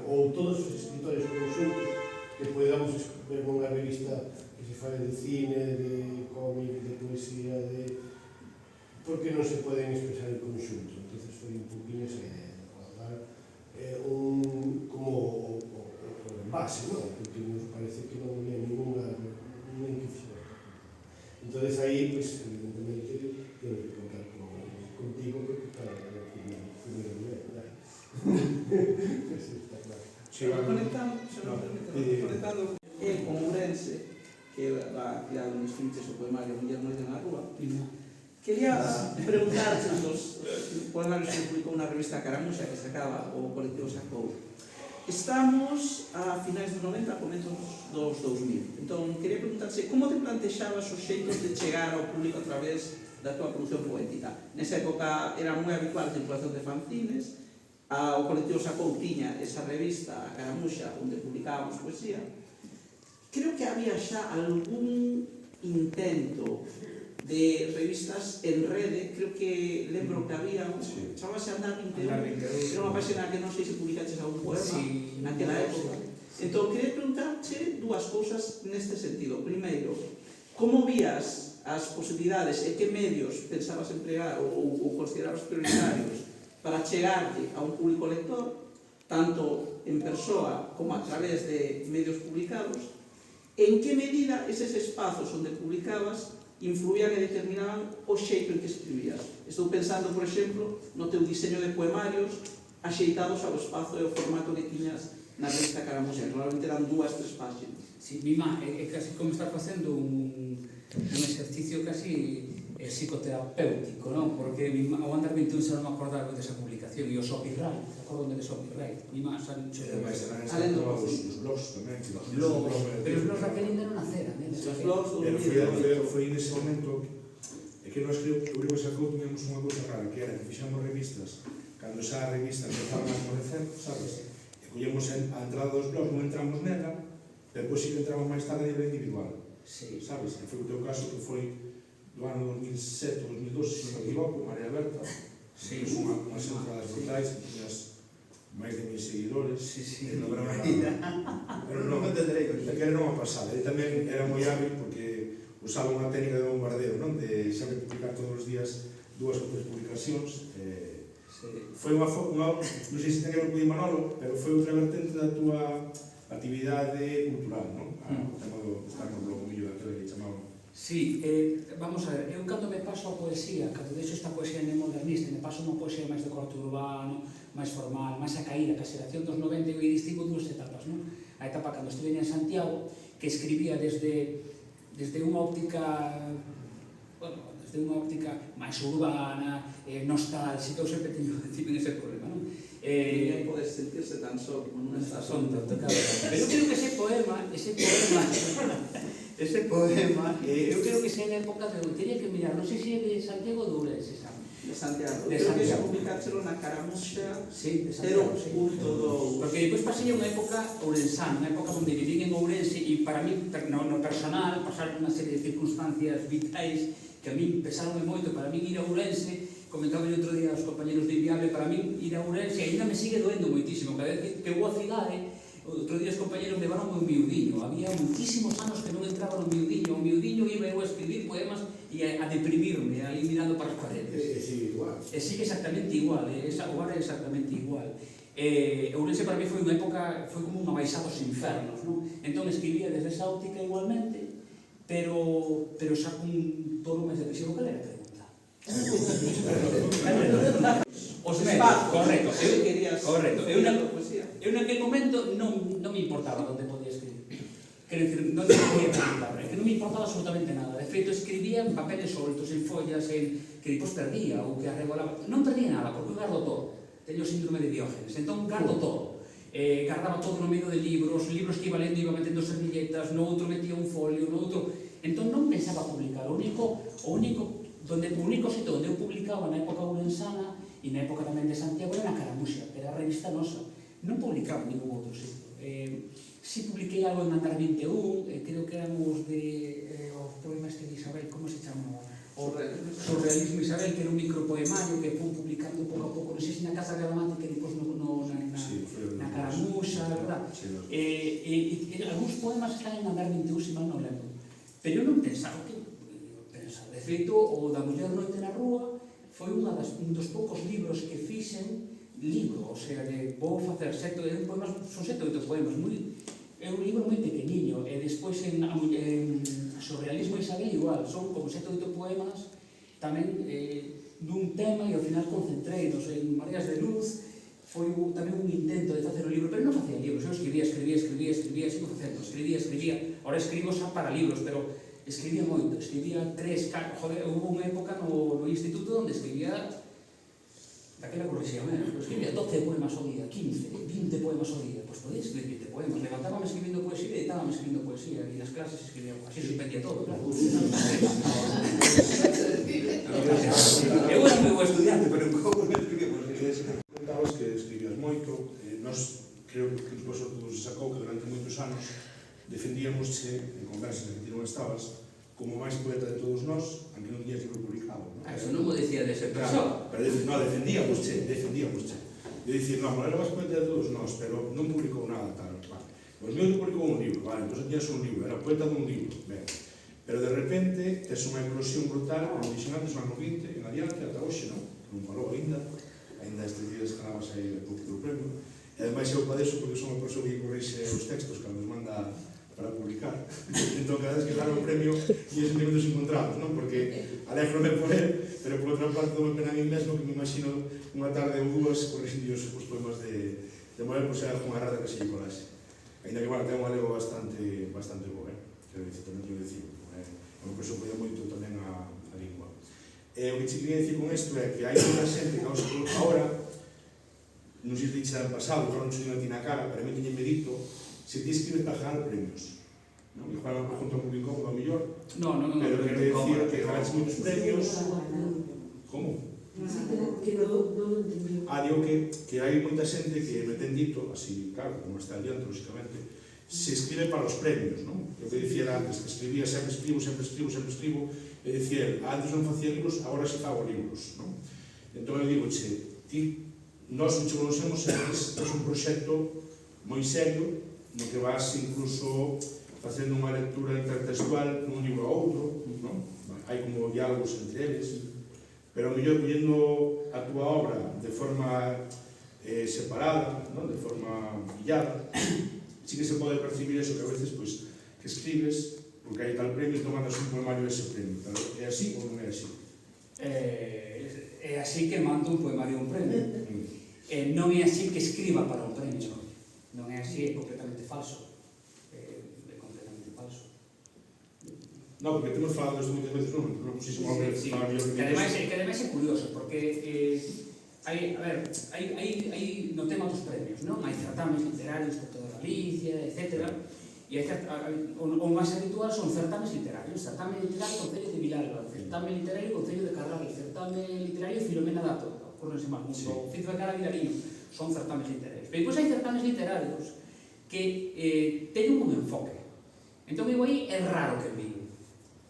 Ou todos os escritores conxuntos que podamos ver unha revista que se fale de cine, de cómic, de poesía, por que non se poden expresar en conxunto? Entonces foi un poquinho esa idea de dar como base, non? Porque nos parece que non había ninguna nin que fixera. Entonces aí, pues, evidentemente, tengo que contar contigo porque para o primeiro nivel, ¿verdad? Eso está claro. Conectando con Ourense, que va criado nos finches o poemario Muller Noite na Rúa, quería preguntarte os poemarios que publicou na revista Caramuxa, que sacaba o colectivo Sacou. Estamos a finais dos 90, comenzos dos 2000. Entón, quería preguntarse como te plantexabas os xeitos de chegar ao público a través da tua produción poética. Nesa época era moi habitual a circulación de fanzines, o colectivo Sacou tiña esa revista, a Caramuxa, onde publicábamos poesía. Creo que había xa algún intento de revistas en rede, creo que lembro que había, chamase Andar 21, era unha página que non sei se publicaches algún poema naquela época. Entón, queria preguntarte dúas cousas neste sentido. Primeiro, como vías as posibilidades e que medios pensabas emplear ou considerabas prioritarios para chegarlle a un público lector, tanto en persoa como a través de medios publicados? En que medida eses espazos onde publicabas influían e determinaban o xeito en que escribías? Estou pensando, por exemplo, no teu diseño de poemarios axeitados ao espazo e ao formato que tiñas na revista Caramuxa, que normalmente eran 2-3 páginas. Sí, Mima, é casi como estar facendo un exercicio casi psicoterapéutico, non? Porque ao Andar 21 xa non me acordaba desa publicación, e o Copyright, acordome de Copyright, Mima, xa non xo... Alén dos blogs tamén. Pero os blogs daquela ainda non naceran, Os blogs do foi nese momento que nós creo que o Sacou tiñamos unha cousa rara, que era que fixamos revistas cando xa a revista empezaba a florecer, sabes? E collemos a entrada dos blogs, non entramos nela, depois sí que entramos máis tarde a nivel individual, sabes? E foi o teu caso que foi do ano 2007 ou 2012, se non me equivoco, María Berta, unhas entradas brutais, que tiñas máis de 1000 seguidores. Sí, sí, no no, Bravaría. Pero non, entenderei. daquela non a pasada. Ele tamén era moi hábil porque usaba unha técnica de bombardeo, non? De sempre publicar todos os días 2 ou 3 publicacións. Foi unha non sei se ten que ver con Imanolo, pero foi outra vertente da túa actividade cultural, non? O tema do estar no bloco millo daquela que chamaban. Sí, vamos a ver, eu cando me paso a poesía, cando deixo esta poesía neomodernista, me paso unha poesía máis de corte urbano, máis formal, máis a caída, que a xeración dos 90 eu distingo dúas etapas, non? A etapa cando estuve en Santiago, que escribía desde unha óptica, bueno, desde unha óptica máis urbana, nostálxica, eu sempre teño ese problema, non? Ninguén pode sentirse tan só como non está Son tanto, claro. Pero eu creo que ese poema, eu creo que se é na época de, teria que mirar, non sei se é de Santiago ou de Ourense, sabe? de Santiago. De Creo que Santiago. se publicáchelo na Caramuxa Sí, de Santiago, sí. 0.2. Porque depois pasei unha época ourensana, unha época onde vivín en Ourense e para mí, no personal, pasaron unha serie de circunstancias vitais que a mí pesaronme moito. Para mí ir a Ourense, comentaba o outro día aos compañeros de Inviable, para mí ir a Ourense ainda me sigue doendo moitísimo. Cada vez que vou a cidade, outro día os compañeros levaron un miudiño. Había muitísimos anos que non entraba no miudiño. O miudiño iba eu a escribir poemas e a deprimirme, ali mirando para as paredes. Sigue igual. E sigue exactamente igual, agora é exactamente igual. Ourense para mí foi unha época, foi como unha baixada aos infernos, non? Entón escribía desde esa óptica igualmente, pero xa con todo máis depresivo. Cal era a pregunta? Os medios, correcto. Eu naquele momento non me importaba onde podía escribir. Quero dicir, non podía preguntar, que non me importaba absolutamente nada. De feito, escribía en papeles soltos, en follas, que depois perdía ou que arregolaba. Non perdía nada, porque eu gardo todo. Teño o síndrome de Diógenes, entón gardo todo. Guardaba todo no medio de libros que iba lendo, iba metendo servilletas, no outro metía un folio, no outro... Entón non pensaba publicar. O único sitio onde eu publicaba na época ourensana e na época tamén de Santiago era na Caramuxa, que era a revista nosa. Non publicaba en ningún outro sitio. Si publiquei algo en Andar 21, creo que eran os poemas de Isabel, como se chamaba? O Surrealismo Isabel, que era un micropoemario que fue publicando pouco a pouco, non sei se na Casa Gramática e depois na Caramuxa, verdad? E algúns poemas están en Andar 21, se mal non lembro. Pero eu non pensaba que... De feito, o da Muller Noite na Rúa foi un dos poucos libros que fixen libro, o sea, vou facer son 7 ou 8 poemas, é un libro moi pequeniño, e despois en Surrealismo Isabel igual, son como 7 ou 8 poemas tamén dun tema, e ao final concentreinos en Mareas de Luz. Foi tamén un intento de facer o libro, pero non facía libros, eu escribía, sigo facendo, escribía, ahora escribo xa para libros, pero escribía moito, escribía 3, joder, houve unha época no instituto onde escribía daquela corrixía menos, escribía 12 poemas ao día, 15, 20 poemas ao día, pois podía escribir 20 poemas, levantábame escribindo poesía e editábame escribindo poesía, e nas clases escribía, así suspendía todo, claro. Eu era moi bo estudiante, pero en como non escribía poesía. Contabas que escribías moito, nós creo que os vosotros se sacou que durante moitos anos defendíamos en conversas en que ti non estabas como máis poeta de todos nós, aunque non tiñas libro publicado. Eso non mo dicía de ser Claro, pero defendíamos. Eu dicir, non, era máis poeta de todos nós, pero non publicou nada, tal. Os meus publicou un libro, vale, entón tiñas un libro, era poeta dun libro, ben. Pero de repente, tes unha eclosión brutal, como dixen antes, no ano 20, en adiante, ata hoxe, non? Non parou ainda estes días ganabas aí o premio. E ademais eu padeço porque son a persoa que corrixe os textos que nos manda para publicar. Entón, cada vez que gano o premio, e sentimentos encontrados, non? Porque alégrome por él, pero por outra parte dou pena en inglés, no que me imagino unha tarde ou dúas corrixindo os poemas de Morel por ser algunha rata que se lle colase. Ainda que, bueno, ten unha lengua bastante boa, quero dicir, tamén quero dicir, é unha persoa que cuida moito tamén a lingua. O que che quería dicir con isto é que hai unha xente que agora, non sei se dixe ano pasado, agora non se digo a ti na cara, pero a mí teñen medito se ti escribes para ganar premios. Igual me pregunto un pouco incómodo ao mellor, pero quero dicir que ganas moitos premios. Como? Digo que hai moita xente que me ten dito, así, claro, como está adiante, lógicamente, se escribe para os premios, non? Eu que dicía antes, que escribía, sempre escribo, e dicía, antes non facía libros, agora se fago libros, non? Entón eu digo, ti nós o que conocemos é un proxecto moi serio, no que vas incluso facendo unha lectura intertextual dun libro a outro, non? Hai como diálogos entre eles, pero ao mellor collendo a túa obra de forma separada, non? De forma illada, sí que se pode percibir eso que a veces, pois, que escribes, porque hai tal premio e tomandas un poemario ese premio. É así ou non é así? É así que mando un poemario a un premio. Non é así que escriba para un premio. Non é así, é completamente falso. É completamente falso. Non, porque temos falado isto moitas veces, non? Non pusísemos a ver Sí. Mario Que ademais é curioso, porque hai no tema dos premios, non? Hai certames literarios por toda Galicia, etc. E o máis habitual son certames literarios. Certame literario Concello de Vilalba, certame literario Concello de Carral, certame literario Filomena Dato, ocurrense máis, o Fizo de Cara Vilariño, son certames literarios. Pero depois hai certames literarios que teñen un enfoque. Entón, eu aí é raro que envío.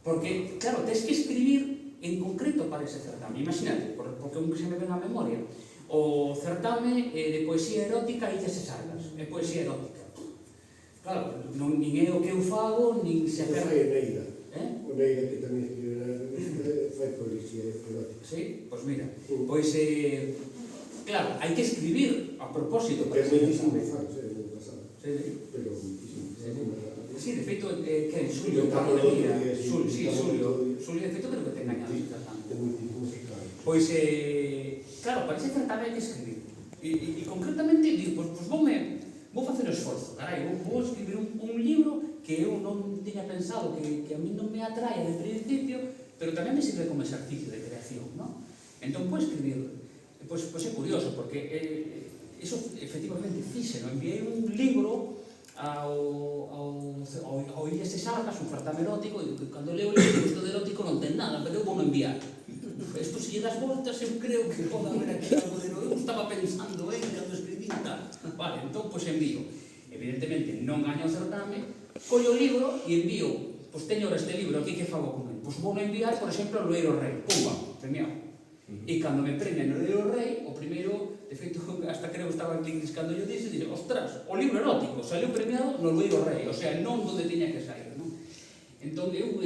Porque, claro, tens que escribir en concreto para ese certame. Imagínate, porque un que se me ven a memoria, o certame de poesía erótica Illas e Sargas, é poesía erótica. Claro, nin é o que eu fago, nin se Pero aferra. fai Neida. Eh? O Neida, que tamén escribe na revista, fai poesía erótica. Sí, pois mira, pois, claro, hai que escribir a propósito para Que é moitísimo certame. fans, no pasado. Sí, Pero moitísimo. sí, de feito, que é Xulio, Xulio, Xulio, de feito, creo que ten gañado ese certame. É moitísimo cercano. Pois, claro, para ese certame hai que escribir. E concretamente, digo, pois vou facer o esforzo, carai, vou escribir un libro que eu non tiña pensado, que a mí non me atrae de principio, pero tamén me sirve como exercicio de creación, non? Entón, vou escribir, pois é curioso, porque eso efectivamente fixe, non? Enviei un libro ao Illas e Sargas, un certame erótico, e cando leo o libro, isto de erótico non ten nada, pero eu vou enviar. Isto, se lle das voltas, eu creo que pode haber aquí algo de novo. Eu estaba pensando cando escribí tal. Vale, entón, pois envío. Evidentemente, non gaño o certame, collo o libro e envío. Pois teño este libro, aquí que fago con ele? Pois vou enviar, por exemplo, ao Loeiro Rei. Pumba, premiado. E cando me premian no Loeiro Rei, o primeiro, de feito, hasta creo que estaba aquí cando yo dixo, ostras, o libro erótico saiu premiado no Loeiro Rei, o sea, non donde tiña que sair, non? Entón, eu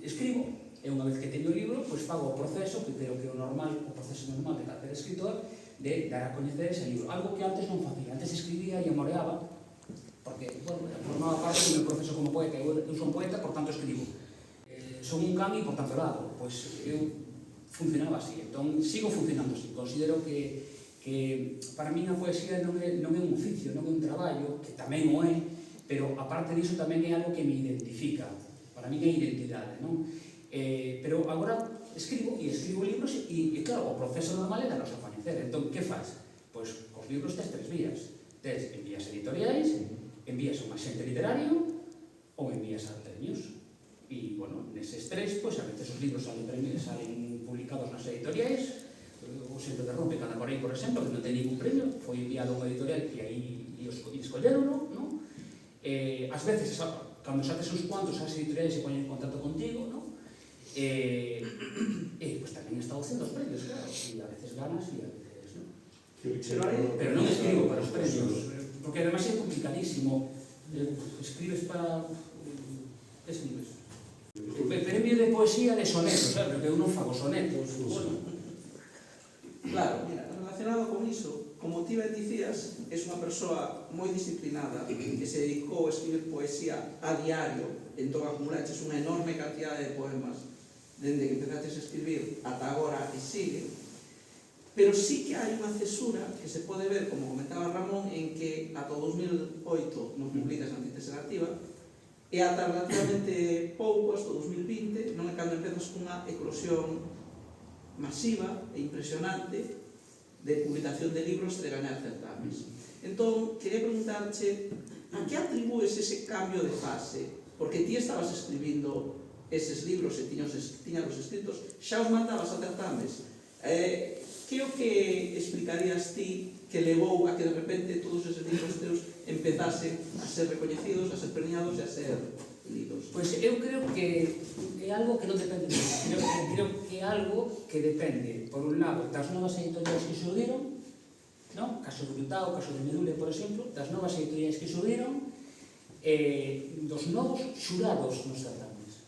escribo, e unha vez que teño o libro, pois fago o proceso, que creo que é o proceso normal de calquer escritor, de dar a coñecer ese libro. Algo que antes non facía. Antes escribía e amoreaba, porque, bueno, formaba parte do meu proceso como poeta. Eu son poeta, por tanto escribo. Son un can e, por tanto, lado. Pois eu funcionaba así. Entón, sigo funcionando así. Considero que para mí a poesía non é un oficio, non é un traballo, que tamén o é, pero, aparte disso, tamén é algo que me identifica. Para mí é identidade, non? Pero agora escribo libros e claro, o proceso normal é daros a coñecer. Entón, que faz? Pois, cos libros tes tres vías. Tes envías editoriais, envías a un axente literario ou envías a premios. E, bueno, neses tres, pois, a veces os libros salen publicados nas editoriais. O Xente de Rompe, Cana Corei, por exemplo, que non ten ningún premio, foi enviado a unha editorial e aí escolleronlo, non? Ás veces, cando saques uns cuantos, as editoriais se poñen en contacto contigo, non? Pues tamén está a opción dos premios, claro, e a veces ganas e a veces non. Pero non escribo para os premios, porque además é complicadísimo. Escribes para... que escribes? Premio de poesía de sonetos, sabe? Porque eu non fago sonetos. Claro, mira, relacionado con iso, como ti ben dicías, és unha persoa moi disciplinada que se dedicou a escribir poesía a diario, entón acumulaches unha enorme cantidad de poemas dende que empezaches a escribir ata agora e sigue, pero sí que hai unha cesura que se pode ver, como comentaba Ramón, en que ata o 2008 non publicas Antítese Nativa e ata relativamente pouco, hasta o 2020, non é cando empezas cunha eclosión masiva e impresionante de publicación de libros e de gañar certames. Entón, quería preguntarche a que atribúes ese cambio de fase? Porque ti estabas escribindo eses libros e tiñas os escritos, xa os mandabas a certames. Que o que explicarías ti que levou a que de repente todos eses libros teus empezasen a ser recoñecidos, a ser premiados e a ser lidos? Pois eu creo que é algo que non depende de mí. Creo que é algo que depende, por un lado, das novas editoriais que xurdiron, non? Caso de Urutá, o caso de Medule, por exemplo, das novas editoriais que subiron, dos novos xurados nos certames.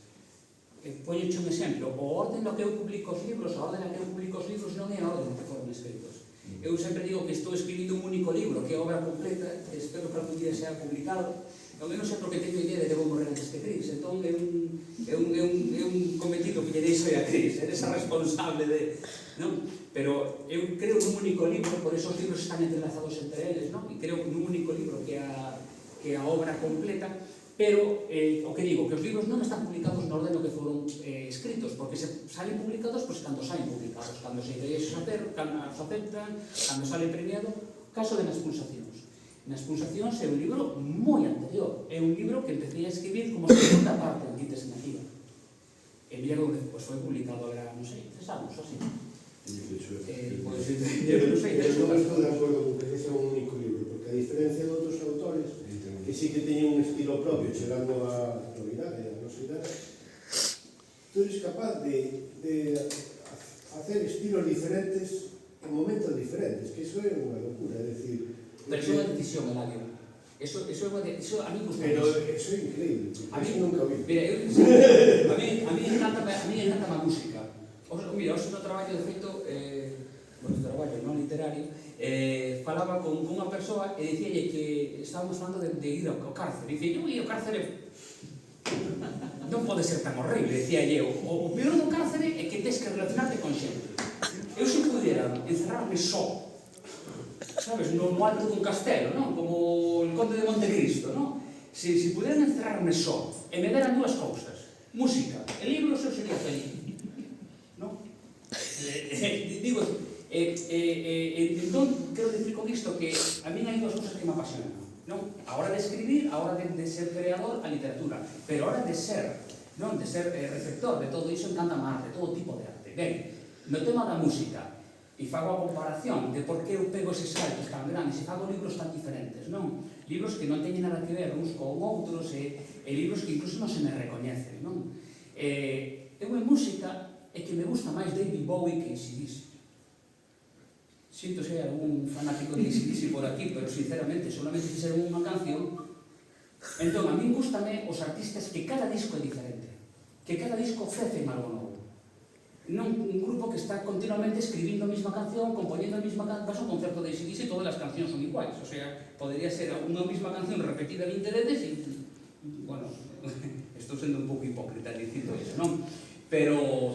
Poñoche un exemplo, o orden no que eu publico os libros, a orden na que eu publico os libros non é a orden que foron escritos. Eu sempre digo que estou escribindo un único libro, que é a obra completa, espero que algún día sea publicado. Eu non sei porque teño idea de que vou morrer antes que Cris, entón é un cometido que lle deixo a Cris, eres a responsable de... Non? Pero eu creo nun único libro, por eso os libros están entrelazados entre eles, non? E creo nun único libro que é a obra completa, pero o que digo, que os libros non están publicados no orden no que foron escritos, porque se salen publicados, pois cando salen publicados, cando se aceptan, cando sale premiado, caso de nas pulsacións. Nas pulsacións é un libro moi anterior, é un libro que empecé a escribir como segunda parte de Quintes Negativa. E mira como pues, foi publicado agora, non sei, 3 anos, así. Pois, non sei, Eu non estou de acordo con que ese é un único libro, porque a diferencia de outros autores, que sí que teñen un estilo propio, chegando a novidade, a nosidade, tú eres capaz de hacer estilos diferentes en momentos diferentes, que iso é unha locura, é dicir... Pero iso é unha decisión, Eladio. Iso a mí gusta. Pero iso é increíble, iso nunca vi. Mira, a mí encanta a música. Mira, hoxe no traballo, de feito, no traballo non literario, falaba con unha persoa e dicíalle que estábamos falando de ir ao cárcere. E dicía, o cárcere non pode ser tan horrible, dicíalle. O peor do cárcere é que tens que relacionarte con xente. Eu se pudiera encerrarme só, sabes, no alto dun castelo, non? Como el conde de Montecristo, non? Se puderan encerrarme só e me deran dúas cousas, música e libros, eu sería feliz, non? Digo, entón, quero dicir con isto que a mí hai dúas cousas que me apasionan, non? A hora de escribir, a hora de ser creador, a literatura, pero a hora de ser, non? De ser receptor de todo iso, encanta máis, de todo tipo de arte. Ben, no tema da música, e fago a comparación de por que eu pego eses saltos tan grandes e fago libros tan diferentes, non? Libros que non teñen nada que ver uns con outros e libros que incluso non se me recoñecen, non? Eu en música é que me gusta máis David Bowie que AC/DC. Sinto se hai algún fanático de AC/DC por aquí, pero sinceramente solamente fixeron unha canción. Entón, a mí gustame os artistas que cada disco é diferente, que cada disco ofrecen algo novo. Non un grupo que está continuamente escribindo a mesma canción, compoñendo a mesma canción, vas a un concerto de AC/DC e todas as cancións son iguais, o sea, podría ser unha mesma canción repetida 20 veces e, bueno, estou sendo un pouco hipócrita dicindo iso, non? Pero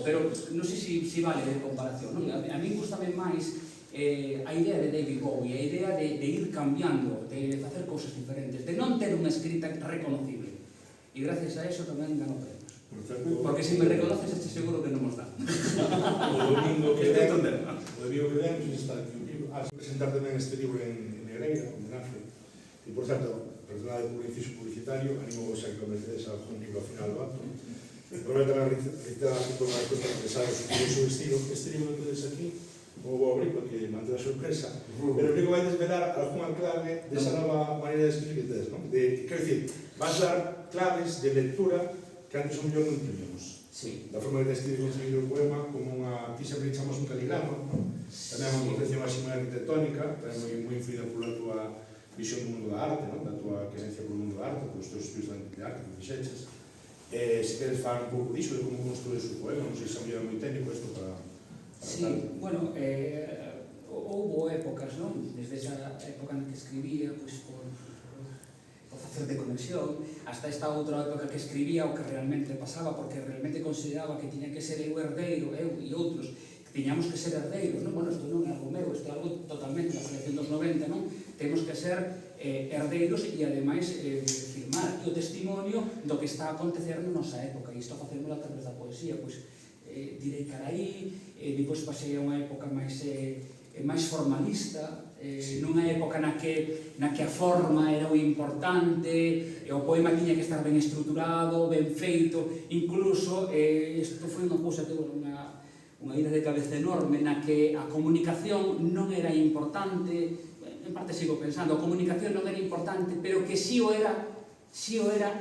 non sei se vale de comparación, non? A mí gustame máis a idea de David Bowie, a idea de ir cambiando, de facer cousas diferentes, de non ter unha escrita reconocible. E gracias a eso tamén gano premios. Porque se me reconoces, estoy seguro que non nos dá. O domingo que vemos está aquí un libro. Presentar tamén este libro en Negreira, homenaje. E, por certo, perdonade por inciso publicitario, animo vos a que cometedes algún libro ao final do acto. Prometo a recitar aquí por máis cosas que sabes o seu estilo. Este libro que tedes aquí, como vou abrir, porque mantén a sorpresa, pero creo que vai desvelar algunha clave desa nova maneira de escribir que tedes, non? Quero dicir, vas dar claves de lectura que antes o mellor non teníamos. Sí. Da forma de escribir o poema como unha, aquí sempre chamamos un caligrama, tamén unha concepción así moi arquitectónica, tamén moi influída pola tua visión do mundo da arte, non? Da tua creencia polo mundo da arte, polos teus estudios de arte que fixeches. Se queres falar un pouco disso, de como construes o poema, non sei se a mellor é moi técnico isto para sí, bueno, houve épocas, non? Desde esa época na que escribía, pois, por facer de conexión, hasta esta outra época que escribía o que realmente pasaba, porque realmente consideraba que tiña que ser eu herdeiro, eu e outros, que tiñamos que ser herdeiros, non? Bueno, isto non é algo meu, isto é algo totalmente da selección dos 90, non? Temos que ser herdeiros e, ademais, firmar aquí o testimonio do que está a acontecer na nosa época, e isto facémoslo a través da poesía, pois, direi caraí, depois pasei a unha época máis formalista, nunha época na que a forma era o importante, o poema tiña que estar ben estruturado, ben feito, incluso, isto foi unha cousa que, unha ida de cabeza enorme, na que a comunicación non era importante, en parte sigo pensando, a comunicación non era importante, pero que si o era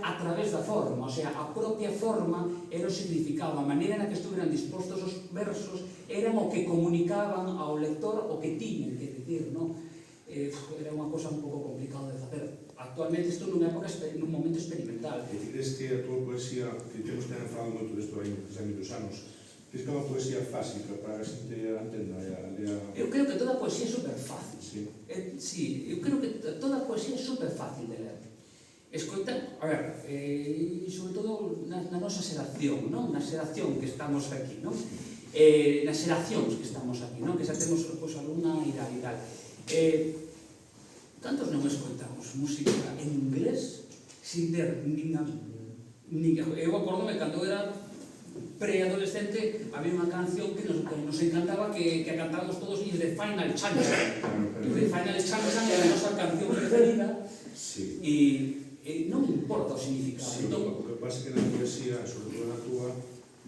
a través da forma, o sea, a propia forma era o significado, a maneira na que estuveran dispostos os versos eran o que comunicaban ao lector o que tiñen que dicir, non? era unha cosa un pouco complicada de facer. Actualmente isto nun momento experimental. E ti crees que a tua poesía, que temos tamén falado moito desto aí nos anos, crees que é unha poesía fácil para que a xente a entenda? Eu creo que toda a poesía é super fácil. Sí. Sí, eu creo que toda a poesía é super fácil de ler. Escoita, a ver, sobre todo na nosa xeración, non? Na xeración que estamos aquí, non? Nas xeracións que estamos aquí, non? Que xa temos algunha idade e tal. Cantos non escoitamos música en inglés sin ter eu acordome cando era preadolescente había unha canción que nos encantaba que cantábamos todos e de Final Chanson. De Final Chanson era a nosa canción preferida e non importa o significado. Sí, o que pasa é que na poesía, sobre todo na túa,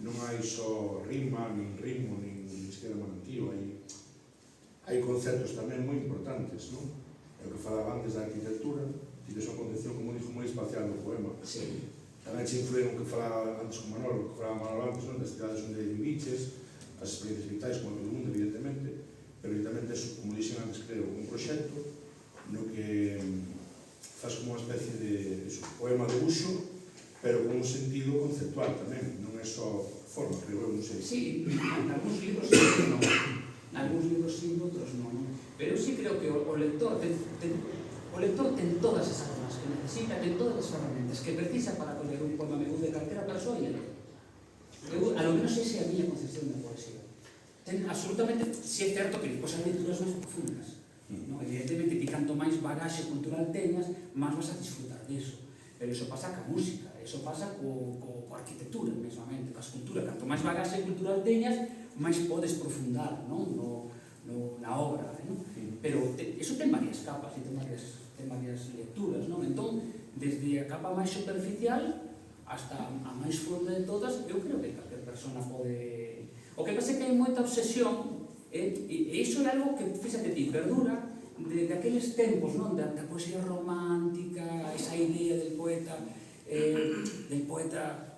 non hai só rima, nin ritmo, nin esquema mantío, hai conceptos tamén moi importantes, non? É o que falaba antes da arquitectura, e tes unha concepción, como dixo, moi espacial do poema. Sí. Tamén se influen o que falaba antes con Manolo, o que falaba Manolo antes, non? Das cidades onde viviches, as experiencias vitais, como todo o mundo, evidentemente, pero tamén tes, como dixen antes, creo, un proxecto no que faz como unha especie de poema de uso, pero con un sentido conceptual tamén, non é só forma, creo eu, non sei. Sí, en algúns libros sí, non. En algúns libros sí, en outros non. Pero eu sí creo que o lector ten todas as armas que necesita, ten todas as ferramentas que precisa para coller un poema meu de calquera persoa e ler. A lo menos esa é a miña concepción da poesía. Ten absolutamente, si é certo que despois hai lecturas máis profundas. No, evidentemente, que canto máis bagaxe cultural teñas, máis vas a disfrutar disso. Pero iso pasa ca música, iso pasa coa arquitectura, mesmamente, coa escultura. Canto máis bagaxe cultural teñas, máis podes profundar, non? Na obra, non? Pero iso ten varias capas e ten varias lecturas, non? Entón, desde a capa máis superficial hasta a máis fonda de todas, eu creo que calquer persona pode... O que pasa é que hai moita obsesión, e iso é algo que, fíxate ti, perdura de aqueles tempos, non? Da poesía romántica, esa idea del poeta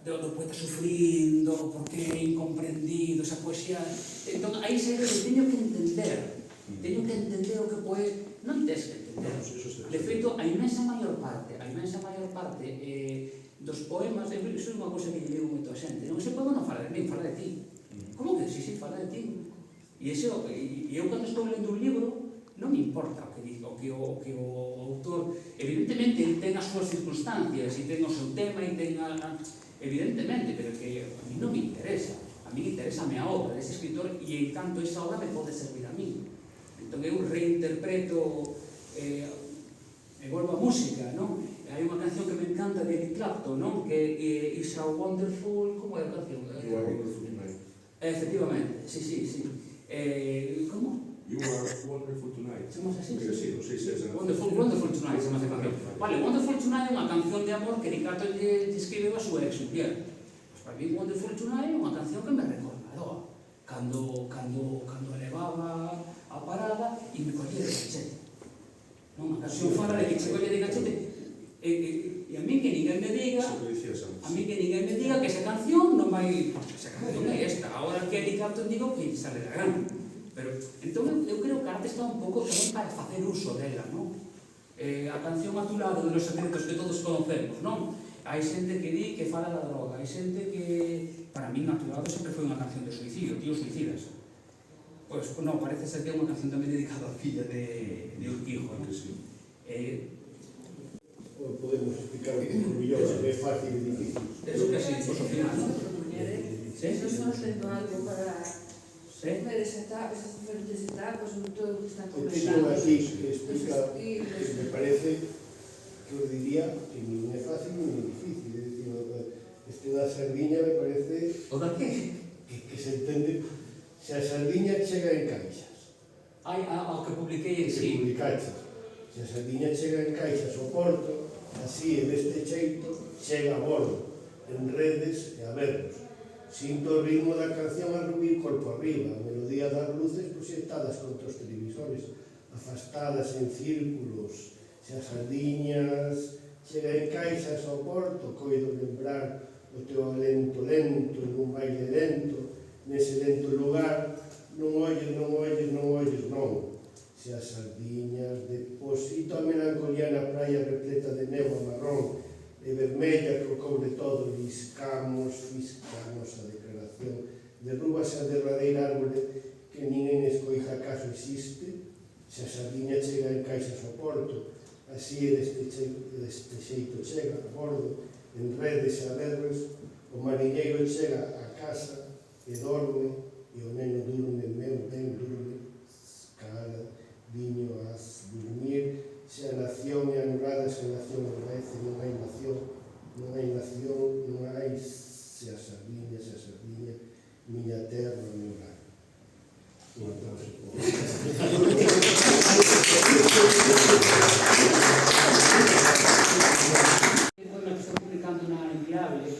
do poeta sufrindo, porque é incomprendido, esa poesía... Entón, aí se teño que entender o que poeta... Non tens que entender. De feito, a inmensa maior parte dos poemas, iso é unha cosa que digo moito a xente, non? Ese poema non fala de mí, fala de ti. Como que si, fala de ti? E eu cando estou lendo un libro, non me importa o que diga, o que o autor... Evidentemente, ele ten as súas circunstancias, e ten o seu tema, e ten evidentemente, pero que a mí non me interesa. A mí interesa a minha obra dese escritor, e en tanto esa obra me pode servir a mí. Entón eu reinterpreto e volvo a música, non? Hai unha canción que me encanta de Eric Clapton, non? Que is a wonderful... Como é a canción? You are wonderful tonight. Efectivamente, sí. Como? You are wonderful tonight. Chamamos así? Sí, non sei se é esa. Wonderful Tonight, chamamos a canción. Vale, Wonderful Tonight é unha canción de amor que Eric Clapton lle escribeu a súa ex-muller. Pois para mí Wonderful Tonight é unha canción que me recorda cando levaba a parada e me collía de cachete. Non, a canción fala de que che colle de cachete. E a mí que ninguén me diga que esa canción non vai... Esa canción é esta. Agora que Eric Clapton digo que sale da gana. Pero, entón, eu creo que a arte está un pouco tamén para facer uso dela, non? A canción a tu lado de los secretos que todos conocemos, non? Hai xente que di que fala da droga, hai xente que... Para mí, a tu lado sempre foi unha canción de suicidio, tíos suicidas. Pois, non, parece ser que é unha canción tamén dedicada á filla de Urquijo, non? Podemos explicar un pouco mellor, é fácil e difícil. Eso que así, pois, ao final, non? Eso están haciendo algo para ver esas diferentes etapas, todo o que están Tengo comentando. aquí que explica, que me parece que os diría que non é fácil ni difícil. É dicir, da sardiña me parece O da que? que se entende. Se a sardiña chega en caixas, Ao que publiquei en que sí. publicaches, se a sardiña chega en caixas ao porto, así e deste xeito chega a bordo, en redes e a vernos. Sinto o ritmo da canción a rubir corpo arriba, a melodía das luces proxectadas contra os televisores, afastadas en círculos. Se as sardiñas chega en caixas ao porto, coido lembrar o teu alento lento, nun baile lento, nese lento lugar, non olles, non. se as sardiñas, deposito a melancolía na praia repleta de néboa marrón e vermella que o cobre todo, fiscamos a declaración, derrúbase a derradeira árbore que ninguén escoiza acaso existe, se a sardiña chega en caixas ao porto, así deste xeito chega a bordo, en redes a berros, o mariñeiro chega a casa e dorme, e o neno durme, meu ben durme, cala, viño as dormir, se a nación é anulada, se a nación obedece, non hai nación, non hai se a sardiña, miña terra, meu lar. Un aplauso. Poemas que estou publicando na Empleable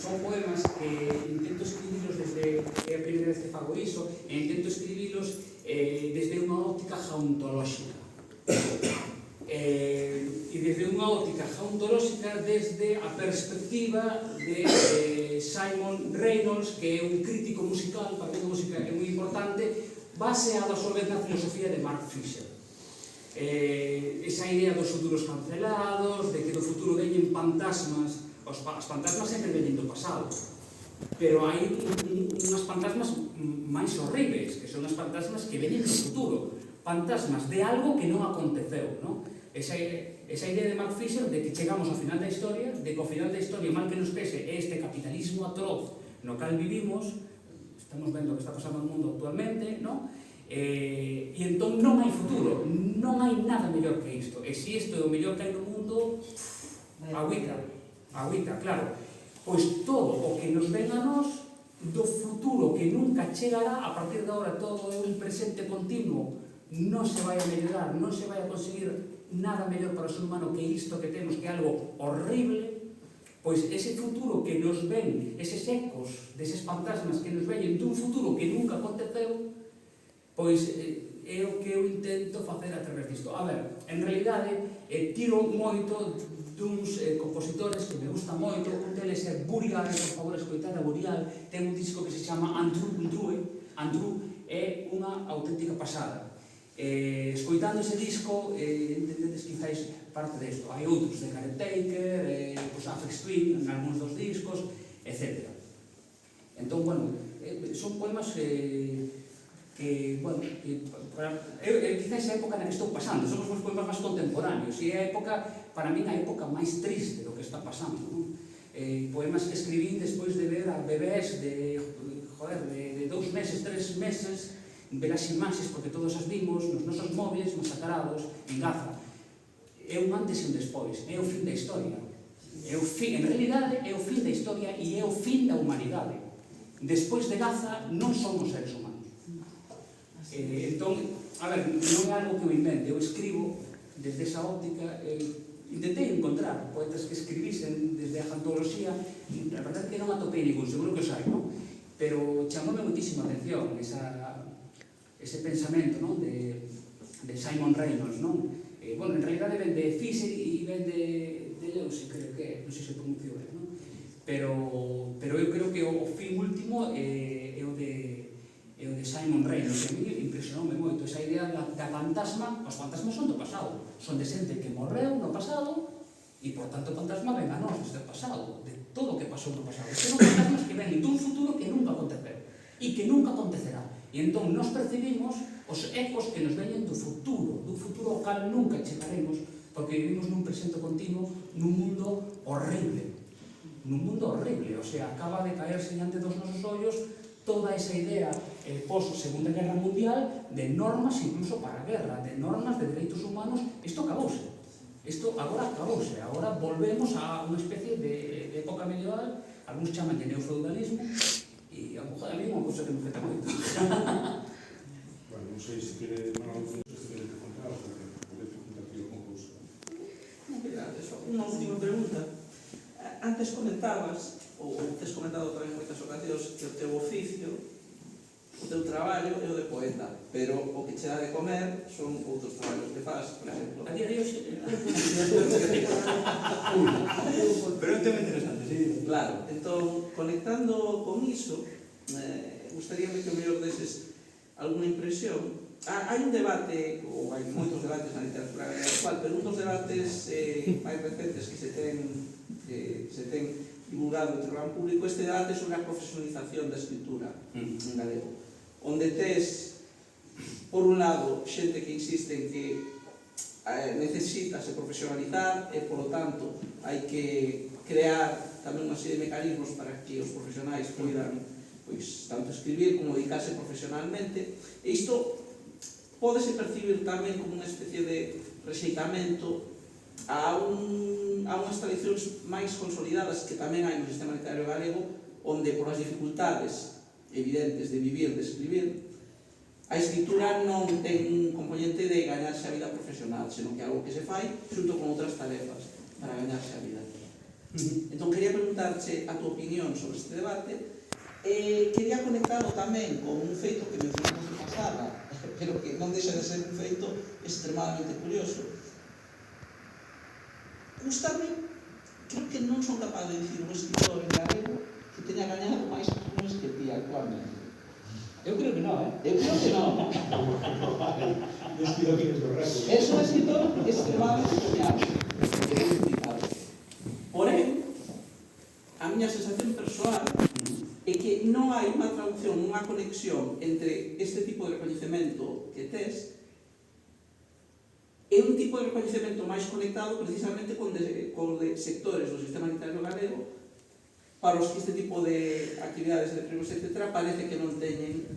son poemas que intento escribirlos desde a primeira vez que fago iso, e intento escribirlos desde unha óptica jauntolóxica. E desde unha óptica jauntolóxica desde a perspectiva de Simon Reynolds, que é un crítico musical, para mí a música é moi importante, baseado a súa vez na filosofía de Mark Fisher. Esa idea dos futuros cancelados, de que do futuro veñen fantasmas, as fantasmas sempre veñen do pasado, pero hai unhas fantasmas máis horríveis, que son as fantasmas que veñen do futuro, fantasmas de algo que non aconteceu, non? Esa idea de Mark Fisher de que chegamos ao final da historia, de que ao final da historia, mal que nos pese, é este capitalismo atroz no cal vivimos, estamos vendo o que está pasando no mundo actualmente, non? E entón non hai futuro, non hai nada mellor que isto, e se isto é o mellor que hai no mundo, agüita, claro. Pois todo o que nos ven a nós do futuro que nunca chegará, a partir de agora todo é un presente continuo, non se vai a mellorar, non se vai a conseguir nada mellor para o ser humano que isto que temos, que é algo horrible. Pois ese futuro que nos ven, eses ecos deses fantasmas que nos veñen dun futuro que nunca aconteceu, pois é o que eu intento facer a través disto. A ver, en realidade, tiro moito duns compositores que me gusta moito, un deles é Burial, por favor, escoitad a Burial, ten un disco que se chama Andrew. Andrew é unha auténtica pasada. Escoitando ese disco, entendedes quizáis parte desto. Hai outros de Gareth Taker, Aphex Twin, en algúns dos discos, etc. Entón, bueno, son poemas quizás a época na que estou pasando, son os poemas máis contemporáneos, e a época, para min, a época máis triste do que está pasando, non? Poemas que escribín despois de ver a bebés de 2 meses, 3 meses, ver as imaxes, porque todos as vimos nos nosos móviles masacrados en Gaza. É un antes e un despois, é o fin da historia. En realidade, é o fin da historia e é o fin da humanidade. Despois de Gaza, non somos seres humanos. Entón, a ver, non é algo que eu invente, eu escribo desde esa óptica, intentei encontrar poetas que escribisen desde a jantoloxía, a verdade que non atopei ningún, seguro que os hai, non? Pero chamoume muitísima atención ese pensamento, non? De Simon Reynolds, non? Bueno, en realidade ven de Fisher e ven de Deleuze, creo que, non sei se pronuncio ben, non? Pero eu creo que o fin último é o de Simon Reynolds, que a mí impresionoume moito esa idea da fantasma. Os fantasmas son do pasado, son de xente que morreu no pasado e, por tanto, o fantasma ven a nós desde o pasado, de todo o que pasou no pasado. Son fantasmas que ven dun futuro que nunca aconteceu e que nunca acontecerá. E entón nos percibimos os ecos que nos veñen do futuro ao cal nunca chegaremos, porque vivimos nun presente continuo, nun mundo horrible, o sea, acaba de caerse diante dos nosos ollos toda esa idea pos-Segunda Guerra Mundial de normas incluso para a guerra, de normas de dereitos humanos. Isto acabouse, agora volvemos a unha especie de época medieval, algúns chaman de neofeudalismo, e a mí é unha cousa que me feta moito. Bueno, non sei se quere algo que se quere contar, porque pode preguntar aquí o concurso. Mira, unha última pregunta. Antes comentabas, ou tes comentado tamén en moitas ocasións, que o teu oficio, o teu traballo é o de poeta, pero o que che dá de comer son outros traballos que faz, por exemplo. A día de hoxe... Pero é un tema interesante, sí. Claro, entón, conectando con iso, gustaríame que o mellor deses alguna impresión hai un debate, ou hai moitos debates na literatura galega actual, pero un dos debates máis recentes que se ten divulgado entre o gran público, este debate sobre a profesionalización da escritura en galego, onde tes, por un lado, xente que insiste en que necesita se profesionalizar e, por lo tanto, hai que crear tamén unha serie de mecanismos para que os profesionais poidan tanto escribir como dedicarse profesionalmente, e isto pódese percibir tamén como unha especie de rexeitamento a unhas tradicións máis consolidadas que tamén hai no sistema literario galego, onde por as dificultades evidentes de vivir, de escribir, a escritura non ten un componente de gañarse a vida profesional, senón que é algo que se fai xunto con outras tarefas para gañarse a vida. Entón, quería preguntarche a tua opinión sobre este debate e quería conectado tamén con un feito que mencionamos de pasada, pero que non deixa de ser un feito extremadamente curioso. Gustame, creo que non son capaz de dicir un escritor en galego que teña gañado máis premios que ti actualmente. Eu creo que non, Eu creo que non. Es un escritor extremadamente premiado. Porén, a miña sensación persoal é que non hai unha traducción, unha conexión entre este tipo de recoñecemento que tes e un tipo de recoñecemento máis conectado precisamente con sectores do sistema literario galego para os que este tipo de actividades de premios, etc., parece que non teñen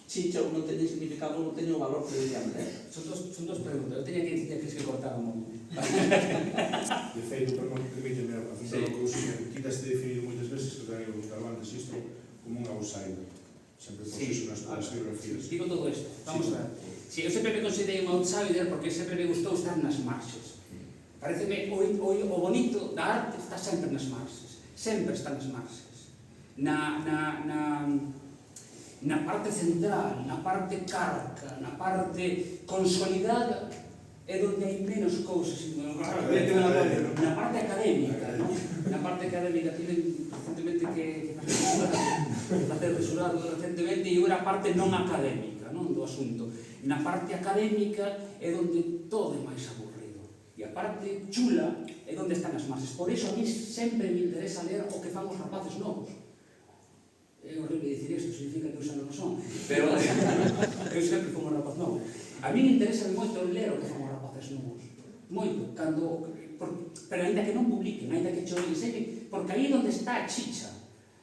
chicha ou non teñen significado ou non teñen o valor que deberían ter. Son dos preguntas. Eu teña que dicir que cortar un momento. De feito, permíteme apuntar unha cousinha, quitaste de definir moitas veces, que tamén preguntaba antes isto, como un outsider. Sempre proceso nas túas biografías. Digo todo isto. Vamos a ver. Si eu sempre me considerei un outsider porque sempre me gustou estar nas marxes. Pareceme o bonito da arte está sempre nas marxes. Sempre está nas marxes. Na parte central, na parte carca, na parte consolidada, é onde hai menos cousas. Na parte académica, non? Na parte académica tive recentemente que facer resurado recentemente e era a parte non académica, non, do asunto. Na parte académica é onde todo é máis aburrido. E a parte chula é onde están as masas. Por iso a mí sempre me interesa ler o que fan os rapaces novos. É horrible dicir isto, significa que eu xa non son, pero eu sempre fui un rapaz novo. A mí me interesa moito ler o que fan os rapaces novos. Moito, pero ainda que non publiquen, ainda que cho enseñen, porque aí é onde está a chicha,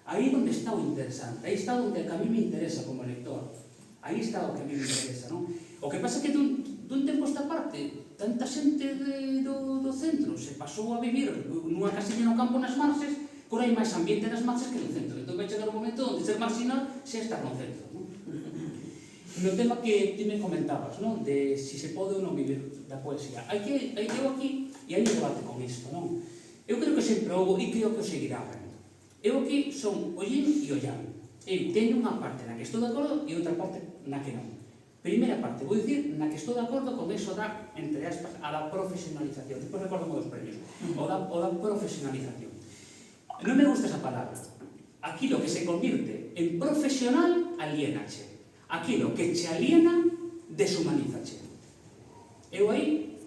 aí é onde está o interesante, aí está onde a mí me interesa como lector, aí está o que a mí me interesa, non? O que pasa é que dun tempo esta parte, tanta xente do centro se pasou a vivir nunha casilla no campo nas marxes, que hai máis ambiente nas marxes que no centro. Entón vai chegar un momento onde ser marxinal xa está no centro, non? No tema que ti me comentabas, non? De si se pode ou non vivir da poesía. Eu aquí, e hai un debate con isto, non? Eu creo que sempre houve, e creo que o seguirá vendo. Eu aquí son o yin e o yang. Eu teño unha parte na que estou de acordo e outra parte na que non. Primeira parte, vou dicir, na que estou de acordo con eso da, entre aspas, a da profesionalización. Depois recordo con os premios. O da profesionalización. Non me gusta esa palabra. Aquilo que se convirte en profesional, aliénache. Aquilo que che aliena, deshumanízache. Eu aí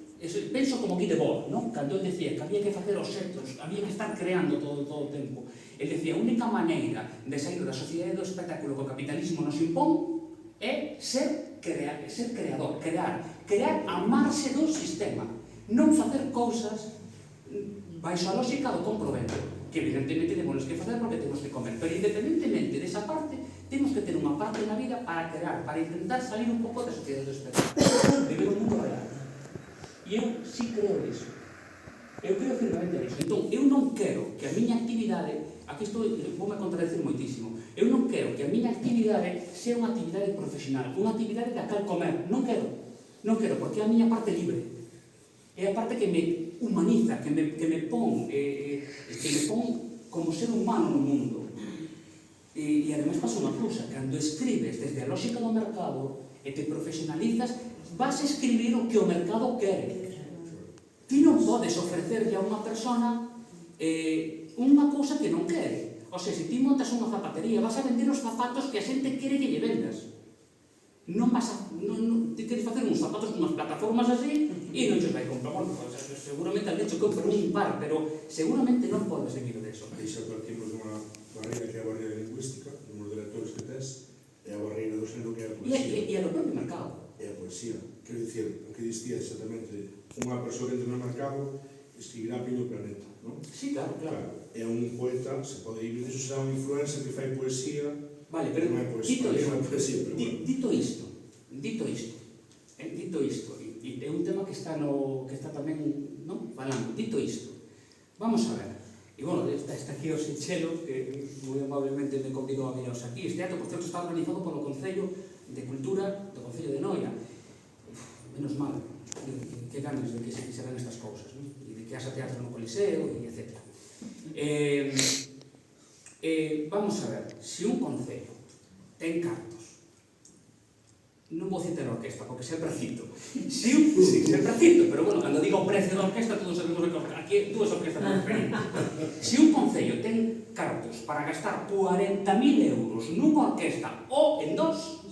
penso como Guy Debord, non? Cando ele decía que había que facer os xetos, había que estar creando todo o tempo. Ele decía, a única maneira de sair da sociedade do espectáculo que o capitalismo nos impón é ser creador, crear a marxe do sistema, non facer cousas baixo a lógica do comprovento, que evidentemente temos que facer porque temos que comer, pero independentemente desa parte, temos que ter unha parte na vida para crear, para intentar salir un pouco da sociedade do espectáculo, de ver o mundo real. E eu sí creo nisso. Eu creo firmemente nisso. Entón, eu non quero que a miña actividade, aquí vou me contradecir moitísimo, eu non quero que a miña actividade sea unha actividade profesional, unha actividade da cal comer. Non quero, porque é a miña parte libre. É a parte que me humaniza, que me pon como ser humano no mundo. E ademais pasa unha cousa, cando escribes desde a lógica do mercado e te profesionalizas, vas a escribir o que o mercado quere. Ti non podes ofrecerlle a unha persona unha cousa que non quere. O sea, se ti montas unha zapatería, vas a vender os zapatos que a xente quere que lle vendas. non vas a... Ti queres facer uns zapatos con unhas plataformas así e non xos vai comprar. Bueno, seguramente alguén cho compra un par, pero seguramente non podes vivir deso. Aí xa partimos dunha barreira que é a barreira lingüística, nos lectores que tes, e a barreira do xénero que é a poesía. E no propio mercado. É a poesía. Quero dicir, o que distía exactamente unha persoa que entra no mercado escribirá Piño Planeta, non? Sí, claro. É un poeta, se pode ir, iso será un influencer que fai poesía. Vale, pero non é poesía, dito non é poesía, pero bueno. Dito isto, e é un tema que está tamén, non, falando, dito isto, vamos a ver, e bueno, está aquí o Sinchelo, que moi amablemente me convidou a viraos aquí. Este acto, por certo, está organizado polo Concello de Cultura do Concello de Noia. Menos mal, que ganas de que se fixeran estas cousas, non? E de que haxa teatro no Coliseo, e etc. Vamos a ver, se un concello ten cartos, non vou citar a orquesta, porque sempre cito. Sempre cito, pero bueno, cando digo o precio da orquesta, todos sabemos que aquí dúas orquestas me referir. Se un concello ten cartos para gastar 40.000 euros nunha orquesta ou en dos,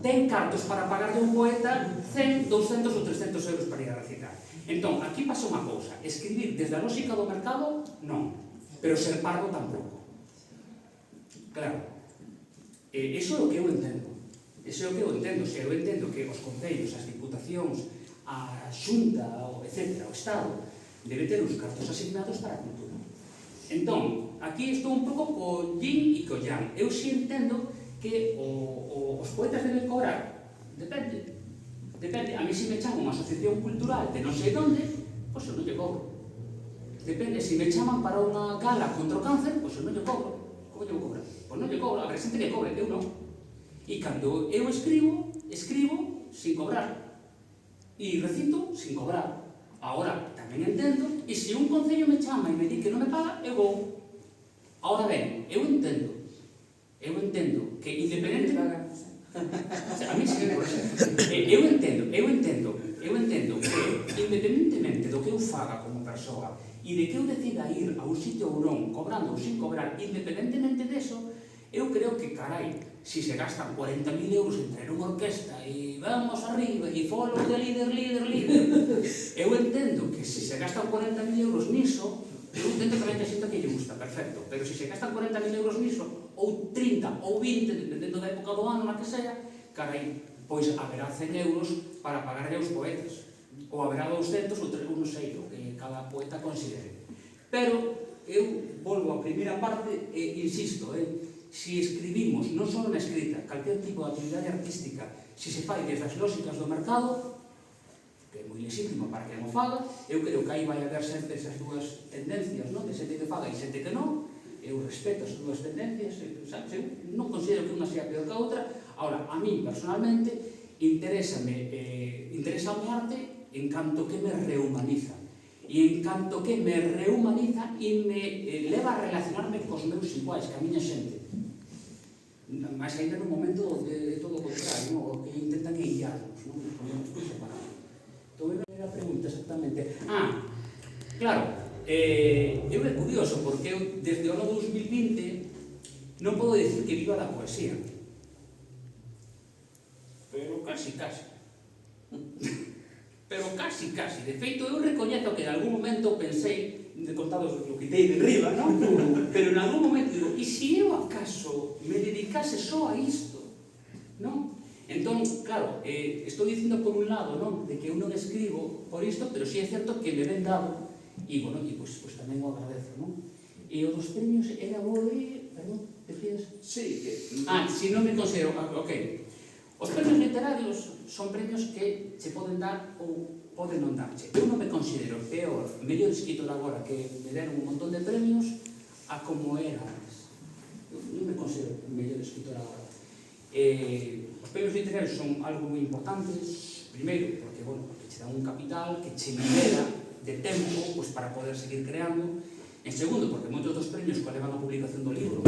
ten cartos para pagar de un poeta 100, 200 ou 300 euros para ir a recitar. Entón, aquí pasa unha cousa, escribir desde a lógica do mercado, non, pero ser pardo tampouco. Claro, iso é o que eu entendo. Iso é o que eu entendo. Se eu entendo que os concellos, as diputacións, a Xunta, etc., o Estado, debe ter os cartos asignados para a cultura. Entón, aquí estou un pouco co yin e co yang. Eu si entendo que os poetas deben cobrar. Depende. A mí se me chama unha asociación cultural de non sei onde, pois eu non lle cobro. Depende, se me chaman para unha gala contra o cáncer, pois eu non lle cobro. Como lle vou cobrar? Pois non lle cobro, a ver, xente que cobre, eu non. E cando eu escribo sin cobrar. E recito sin cobrar. Agora, tamén entendo, e se un concello me chama e me di que non me paga, eu vou. Agora ben, eu entendo que independente... A mí sí, por exemplo. Eu entendo que independentemente do que eu faga como persoa e de que eu decida ir a un sitio ou non, cobrando ou sin cobrar, independentemente deso, eu creo que, carai, si se gastan 40.000 euros en traer unha orquesta e vamos arriba e folo de líder, eu entendo que se se gastan 40.000 euros niso, eu entendo tamén que a xente que lle gusta, perfecto, pero se se gastan 40.000 euros niso, ou 30 ou 20, dependendo da época do ano na que sea, carai, pois haberá 100 euros para pagarlle aos poetas, ou haberá 200 ou 3, non sei, o que cada poeta considere. Pero eu volvo á primeira parte e insisto, se escribimos, non só na escrita, calquer tipo de actividade artística, se se fai desde as lógicas do mercado, que é moi legítimo para que non faga, eu creo que aí vai haber sempre esas dúas tendencias, non? De xente que faga e xente que non. Eu respeto as dúas tendencias, sabes? Eu non considero que unha sea peor que a outra. Ahora, a mí, personalmente, interésame arte en canto que me rehumaniza. E en canto que me rehumaniza e me leva a relacionarme cos meus iguais, que a miña xente. Mas ainda nun momento de todo o contrario, o que intentan guiarnos, non? Nos ponemos por separado. Entón, a pregunta exactamente. Claro, eu é curioso, porque eu, desde o ano 2020, non podo dicir que viva da poesía. Pero casi. De feito, eu recoñezo que en algún momento pensei, de contados o que tei de riba, non? Pero en algún momento digo, e se eu acaso me dedicase só a isto? Non? Entón, claro, estou dicindo por un lado, non? De que eu non escribo por isto, pero si é certo que me ven dado, e, bueno, pois tamén o agradezo, non? E o dos premios era o de... Perdón, decías? Sí, que... Si non me considero... Ok. Os premios literarios son premios que se poden dar ou poden non darche. Eu non me considero peor, mellor escritor agora que me deron un montón de premios a como era antes. Eu non me considero mellor escritor agora. Os premios literarios son algo moi importantes, primeiro, porque, bueno, porque che dan un capital que che libera de tempo pues, para poder seguir creando. En segundo, porque moitos dos premios levan a publicación do libro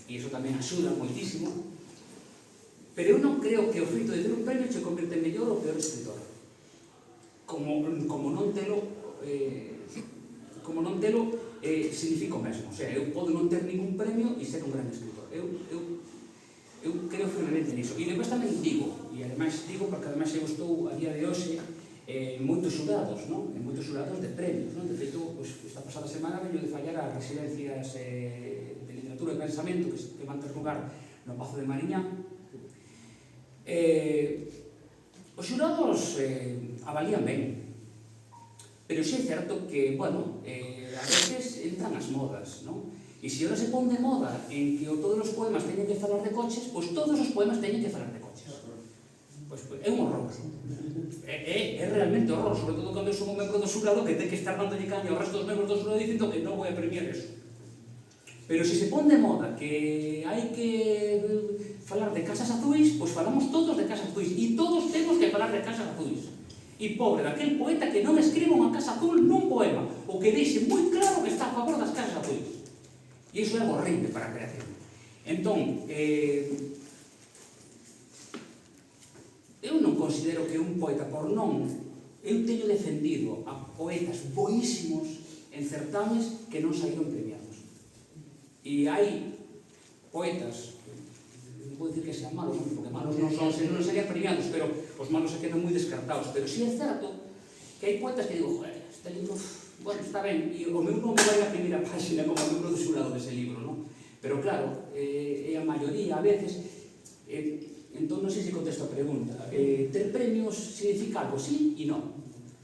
e iso tamén axuda moitísimo. Pero eu non creo que o feito de ter un premio che converte en mellor ou peor escritor. Como non telo significa o mesmo. O sea, eu podo non ter ningún premio e ser un gran escritor. Eu creo firmemente simplemente niso. E depois tamén digo, e ademais digo porque ademais eu estou a día de hoxe moitos xurados, non? En moitos xurados de premios, non? De feito, esta pasada semana veño de fallar as residencias de literatura e pensamento que van ter lugar no Pazo de Mariñán. Os xurados avalían ben, pero xe é certo que, bueno, a veces entran as modas, non? E se ahora se pon de moda en que todos os poemas teñen que falar de coches, pois todos os poemas teñen que falar de coches. Pois é un horror. É realmente horror, sobre todo cando eu son un membro do xurado que ten que estar dándolle caña ao resto dos membros do xurado dicindo que non vou a premiar eso. Pero se se pon de moda que hai que falar de casas azuis, pois falamos todos de casas azuis e todos temos que falar de casas azuis. E pobre daquel poeta que non escriba unha casa azul nun poema, o que deixe moi claro que está a favor das casas azuis. E iso é horrible para a creación. Entón, eu non considero que un poeta, por non, eu teño defendido a poetas boísimos en certames que non saíron premiados. E hai poetas, non vou dicir que sean malos, porque malos non son, se non serían premiados, pero os malos se quedan moi descartados. Pero si é certo que hai poetas que digo, joder, este libro, bueno, está ben, e o meu nome vai na primeira página como membro do xurado dese libro, non? Pero claro, é a maioría, a veces, entón non sei se contesto a pregunta. Ter premios significa algo, sí e non.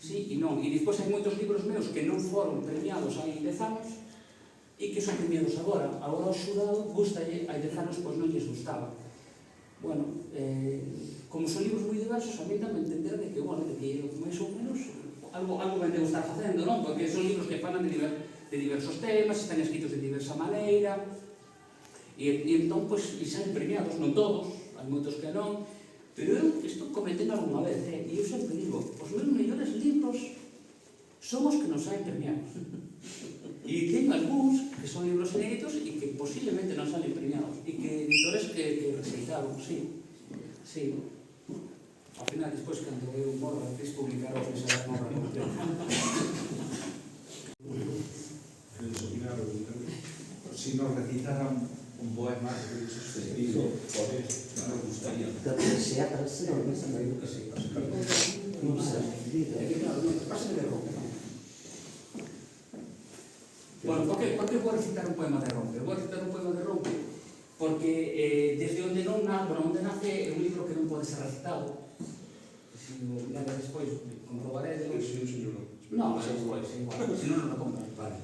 Sí e non. E despois hai moitos libros meus que non foron premiados hai 10 anos e que son premiados agora. Agora o xurado gustalle, hai 10 anos pois non lles gustaba. Bueno, como son libros moi diversos, a mí tamén entender de que, bueno, de que máis ou menos algo ben debo estar facendo, non? Porque son libros que falan de diversos temas, están escritos de diversa maneira, e entón, pois, e salen premiados, non todos, hai moitos que non, pero eu estou cometendo algunha vez, e eu sempre digo, os meus mellores libros son os que non salen premiados. E teño algúns que son libros inéditos e que posiblemente non salen premiados, e que editores que rexeitaron, sí. Sí. Ao final, despois, cando eu morra, quis publicar os que será morra completa. Si nos recitaran un poema que hubiese sucedido, por eso nos gustaría. Que sea para ser o non sei o que sei. Non sei. É que claro, non, pásame de rompe. Bueno, por que vou recitar un poema de rompe? Vou recitar un poema de rompe porque desde onde non nace é un libro que non pode ser recitado. Se o nada despois comprobaré de Sí, señor. non, despois, igual, se non o compran. Vale.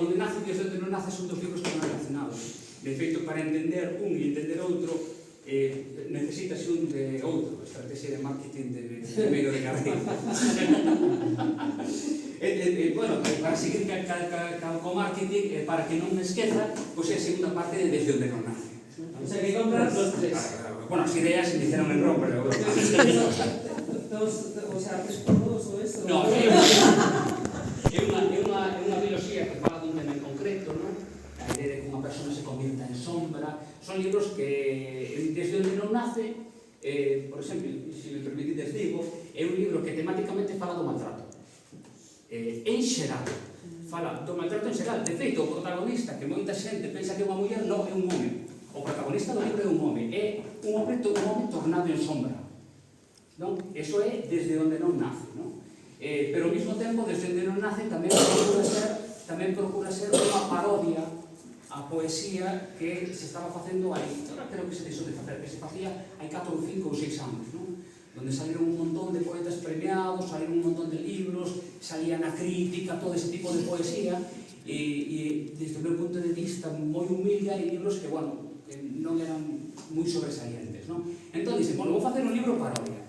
Onde nace e onde non nace son dos libros que non relacionados. De feito, para entender un e entender outro, necesitas un de outro, estrategia de marketing de primeiro de carreira. Bueno, para seguir co marketing, para que non me esqueza, pois é a segunda parte de desde onde non nace. O sea, que compras los tres. Bueno, as ideas se dixeron en romper, pero... O sea, 3x2 o eso. No, é unha bioloxía que fala dun tema en concreto, non? A idea de que unha persona se convirta en sombra. Son libros que, desde onde non nace, por exemplo, se me permitides digo, é un libro que temáticamente fala do maltrato. En xeral, fala do maltrato en xeral. De feito, o protagonista, que moita xente pensa que é unha muller, non, é un home. O protagonista do libro é un home, é un home tornado en sombra. Non? Eso é desde onde non nace, non? Pero ao mesmo tempo, desde onde non nace, tamén procura ser unha parodia a poesía que se estaba facendo aí, ahora creo que se deixou de facer, que se facía hai 4 ou 5 ou 6 anos, non? Donde salieron un montón de poetas premiados, salieron un montón de libros, salía na crítica, todo ese tipo de poesía, e desde o meu punto de vista moi humilde, hai libros que, bueno, non eran moi sobresalientes, non? Entón, dixen, bueno, vou facer un libro parodia,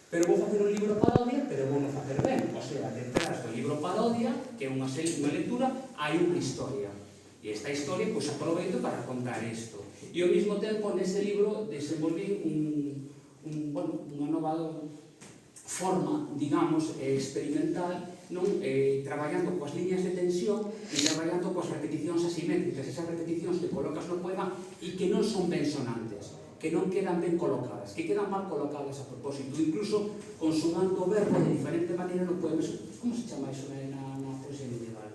pero vou facer un libro parodia, pero vou non facer ben, o sea, detrás do libro parodia, que é unha lectura, hai unha historia, e esta historia, pois, aproveito para contar isto. E ao mesmo tempo, nese libro, desenvolví unha nova forma, digamos, experimental, non? Traballando coas liñas de tensión e traballando coas repeticións asimétricas, esas repeticións que colocas no poema e que non son ben sonantes, que non quedan ben colocadas, que quedan mal colocadas a propósito, incluso consumando o verbo de diferente maneira no poema. Como se chama iso na poesía medieval?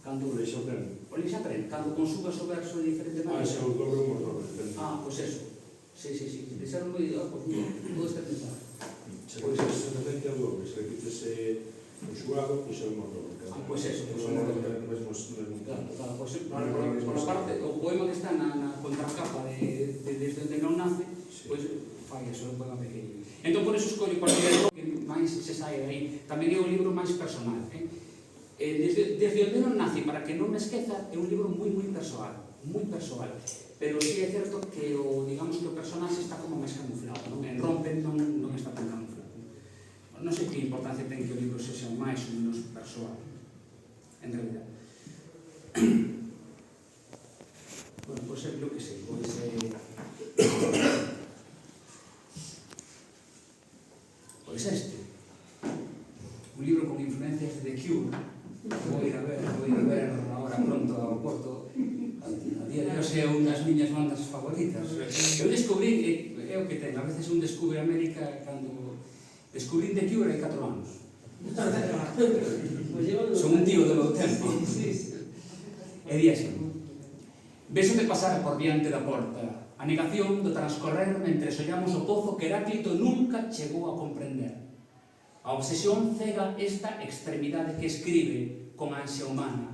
Cando Deixo ben. O lisacre, cando consubas o verso de diferente maneira. Se o doble un motor, depende. Pois eso. Sí. Pensaron moi, pois mira, todo está pensado. Se repite o doble, se repítese o xugado, pois é o motor. Pois eso, pois Son o no motor. mesmo Claro, pois por a parte, o poema que está na contracapa de Desde onde non nace, pois fai eso, é un poema pequeno. Entón, por eso escollo cualquier que máis se sae aí. Tamén é o libro máis personal. Desde onde non nace, para que non me esqueza, é un libro moi persoal, pero sí é certo que digamos que o personaxe está como máis camuflado, non? En Rompen non está tan camuflado. Non sei que importancia ten que o libro sexa máis ou menos persoal, en realidad. Bueno, pois é, que sei, pois este, un libro con influencias de The Cure. Vou ir a ver agora pronto ao Porto. A día de hoxe é unha das miñas bandas favoritas. Eu descubrí, é o que ten, a veces un descubre América cando descubrí The Cure hai 4 anos. Son un tío do meu tempo. E di así: véxote pasar por diante da porta, a negación do transcorrer mentre sollamos o pozo que Heráclito nunca chegou a comprender. A obsesión cega esta extremidade que escribe con ansia humana.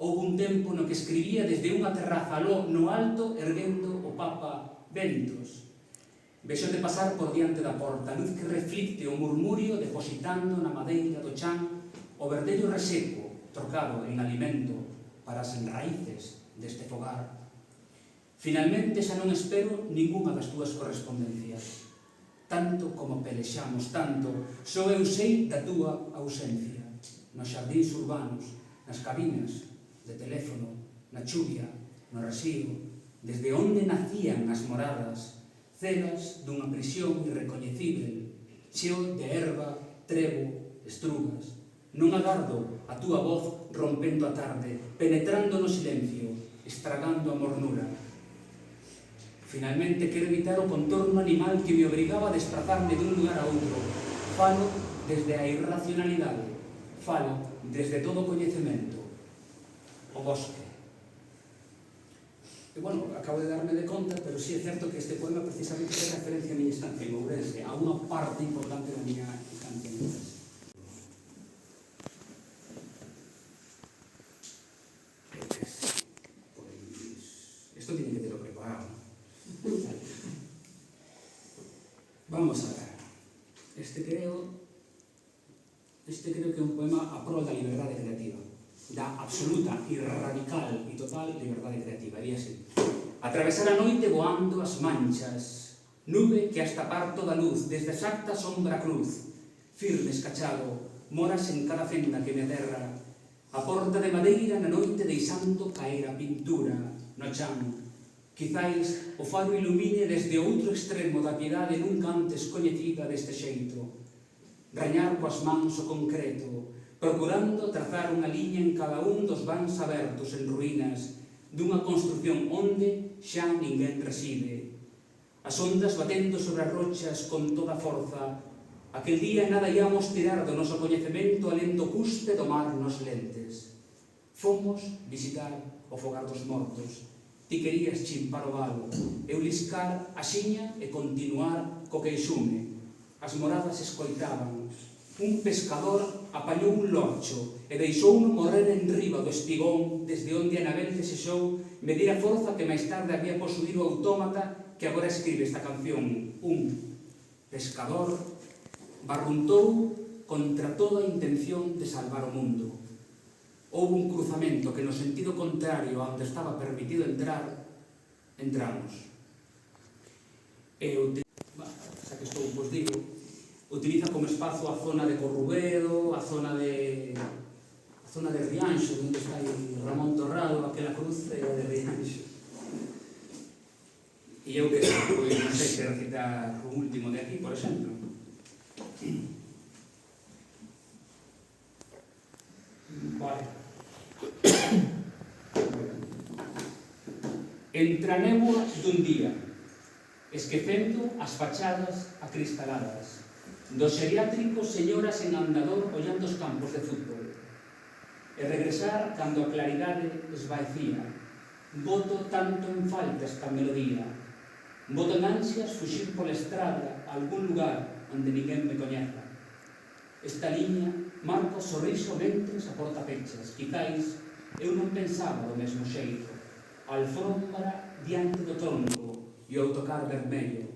Houve un tempo no que escribía desde unha terraza aló no alto erguendo o Papa Bentos. Véxote pasar por diante da porta, luz que reflicte o murmurio depositando na madeira do chan o verdello reseco trocado en alimento para as raíces deste fogar. Finalmente xa non espero ningunha das túas correspondencias. Tanto como pelexamos, tanto, só eu sei da túa ausencia. Nos xardíns urbanos, nas cabinas de teléfono, na chuvia, no rasío, desde onde nacían as moradas, celas dunha prisión irrecoñecível, cheo de erva, trevo, estrugas. Non agardo a túa voz rompendo a tarde, penetrando no silencio, estragando a mornura. Finalmente quero evitar o contorno animal que me obrigaba a desplazarme dun lugar a outro. Falo desde a irracionalidade, falo desde todo o coñecemento, o bosque. E, bueno, acabo de darme de conta, pero sí é certo que este poema precisamente ten referencia a miña estancia en Ourense, a unha parte importante da miña estancia en Ourense. Esto tiene que tenerlo preparado, ¿no? Vamos a ver. Este creo que é un poema a prol da liberdade creativa, da absoluta e radical e total liberdade creativa. Diría así: atravesar a noite voando as manchas, nube que hasta parto da luz, desde exacta sombra cruz, firme escachado, moras en cada fenda que me aterra, a porta de madeira na noite deixando caer a pintura no chan. Quizáis o faro ilumine desde outro extremo da piedade nunca antes coñecida deste xeito. Rañar coas mans o concreto, procurando trazar unha liña en cada un dos vans abertos en ruínas dunha construción onde xa ninguén reside. As ondas batendo sobre as rochas con toda forza. Aquel día nada íamos tirar do noso coñecemento alén do custe do mar nos lentes. Fomos visitar o fogar dos mortos. Ti querías chimpar o valo, eu liscar a xiña e continuar co queixume. As moradas escoitaban. Un pescador apañou un lorcho e deixouno morrer en riba do espigón desde onde Anabel desexou medir a forza que máis tarde había posuído o autómata que agora escribe esta canción. Un pescador barruntou contra toda a intención de salvar o mundo. Houve un cruzamento que no sentido contrario a onde estaba permitido entrar, entramos. Xa que estou, vos digo, utiliza como espazo a zona de Corrubedo, a zona de Rianxo, onde está aí Ramón Torrado, aquela cruz de Rianxo. E eu que non sei se recitar o último de aquí, por exemplo. Vale. Entre a néboa dun día, esquecendo as fachadas acristaladas dos xeriátricos señoras en andador ollando os campos de fútbol. e regresar cando a claridade esvaecía. Boto tanto en falta esta melodía. Boto en ansias fuxir pola estrada a algún lugar onde ninguén me coñeza. Esta liña marca o sorriso mentres a porta pechas. Quizais eu non pensaba do mesmo xeito. A alfombra diante do tronco e o autocar vermello.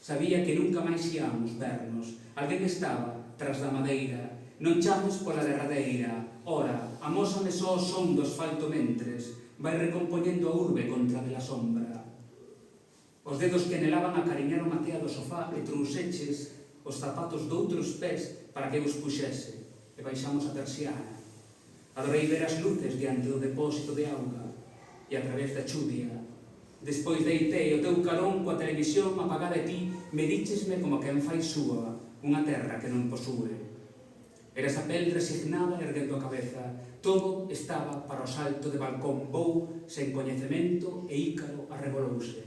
Sabía que nunca máis íamos vernos. Alguén estaba tras da madeira. Non chames pola derradeira. Ora, amósame só o son do asfalto mentres vai recompoñendo a urbe contra de la sombra. Os dedos que anhelaban acariñar o matea do sofá e trouxeches os zapatos doutros pés para que os puxese, e baixamos a persiana. Adorei ver as luces diante do depósito de auga e a través da chudia. Despois deitei o teu carón coa televisión apagada e ti me díchesme como quen fai súa unha terra que non posúe. Eras a pel resignada erguendo a cabeza. Todo estaba para o salto de balcón. Vou sen coñecemento e Ícaro arrebolouse.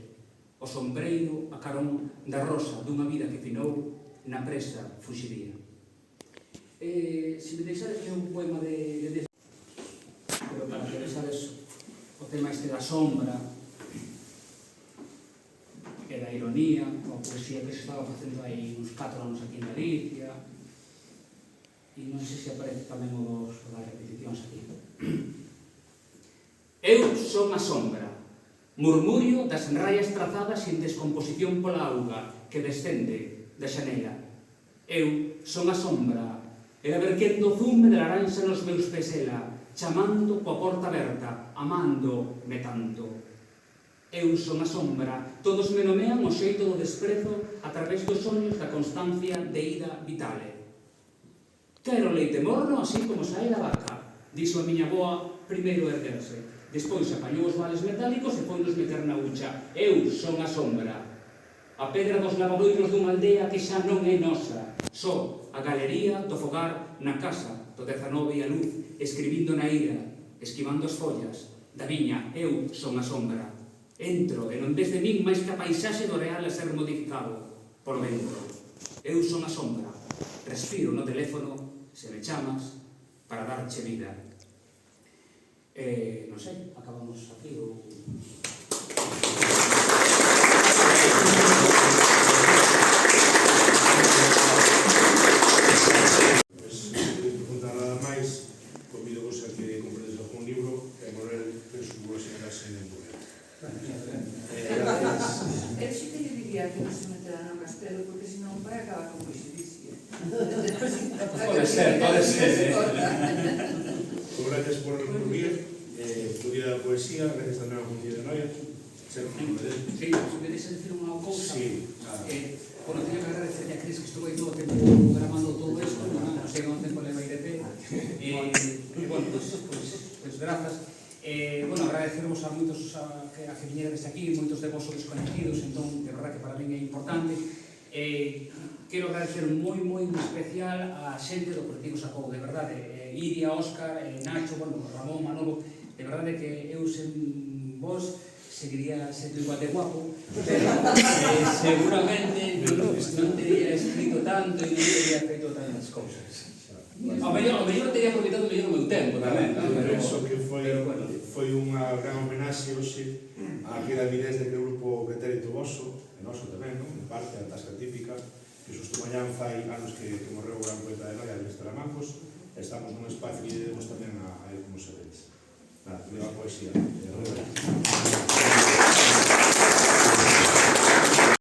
O sombreiro a carón da rosa dunha vida que finou na presa fuxiría. Se me deixades ler un poema de pero para que sabes o tema este da sombra e da ironía, a poesía que se estaba facendo aí uns 4 anos aquí en Galicia, e non sei se aparece tamén o das repeticións aquí. Eu son a sombra, murmurio das raias trazadas en descomposición pola auga que descende da xanela. Eu son a sombra, era verquendo o zume de laranxa nos meus pés ela, chamando coa porta aberta, amando-me tanto. Eu son a sombra, todos me nomean o xeito do desprezo a través dos soños da constancia de ida vitale. Quero leite morno así como sae da vaca, dixo a miña boa, primeiro erguerse. Despois apañou os vales metálicos e foinos meter na hucha. Eu son a sombra. A pedra dos lavadoiros dunha aldea que xa non é nosa. Só a galería do fogar na casa do 19 e a luz, escribindo na ira, esquivando as follas da viña. Eu son a sombra. Entro e non ves de min máis que a paisaxe do real a ser modificado por dentro. Eu son a sombra. Respiro no teléfono se me chamas para darche vida. Non sei, acabamos aquí ou... Preguntar nada máis, convido-vos a que compredes algún libro que Morel presupúo señalarse en Morel. Eu sí que lle diría que non se meterá no castelo, porque senón vai acabar con poesía. Pode ser. Gracias por recurrir, estudiar poesía, gracias tamén a Comunidade de Noia. Sí, se me deixa dicir unha cousa. Sí, Bueno, teño que agradecerle a Cris que estuvo aí todo o tempo gramando todo isto, non sei onde tempo leva de pé. Bueno, pues grazas. Bueno, agradecervos a moitos a que viñeran desde aquí, moitos de vos son desconhecidos, entón, de verdad que para min é importante. Quero agradecer moi especial a xente do Colectivo Sacou, de verdade, Iria, Óscar, Nacho, bueno, Ramón, Manolo, de verdade que eu sen vos seguiría sendo igual de guapo, pero seguramente non teria escrito tanto e non teria feito tantas cousas. Ao mellor teria aproveitado mellor o meu tempo tamén, penso que foi unha gran homenaxe hoxe a aquela avidez de que o grupo Pretérito Voso, e noso tamén, non? En parte, a tasca típica, que xusto mañán fai anos que morreu o gran poeta de Noia, Luis Taramancos, e estamos nun espacio e demos tamén a él como sabedes. Nada, viva a poesía.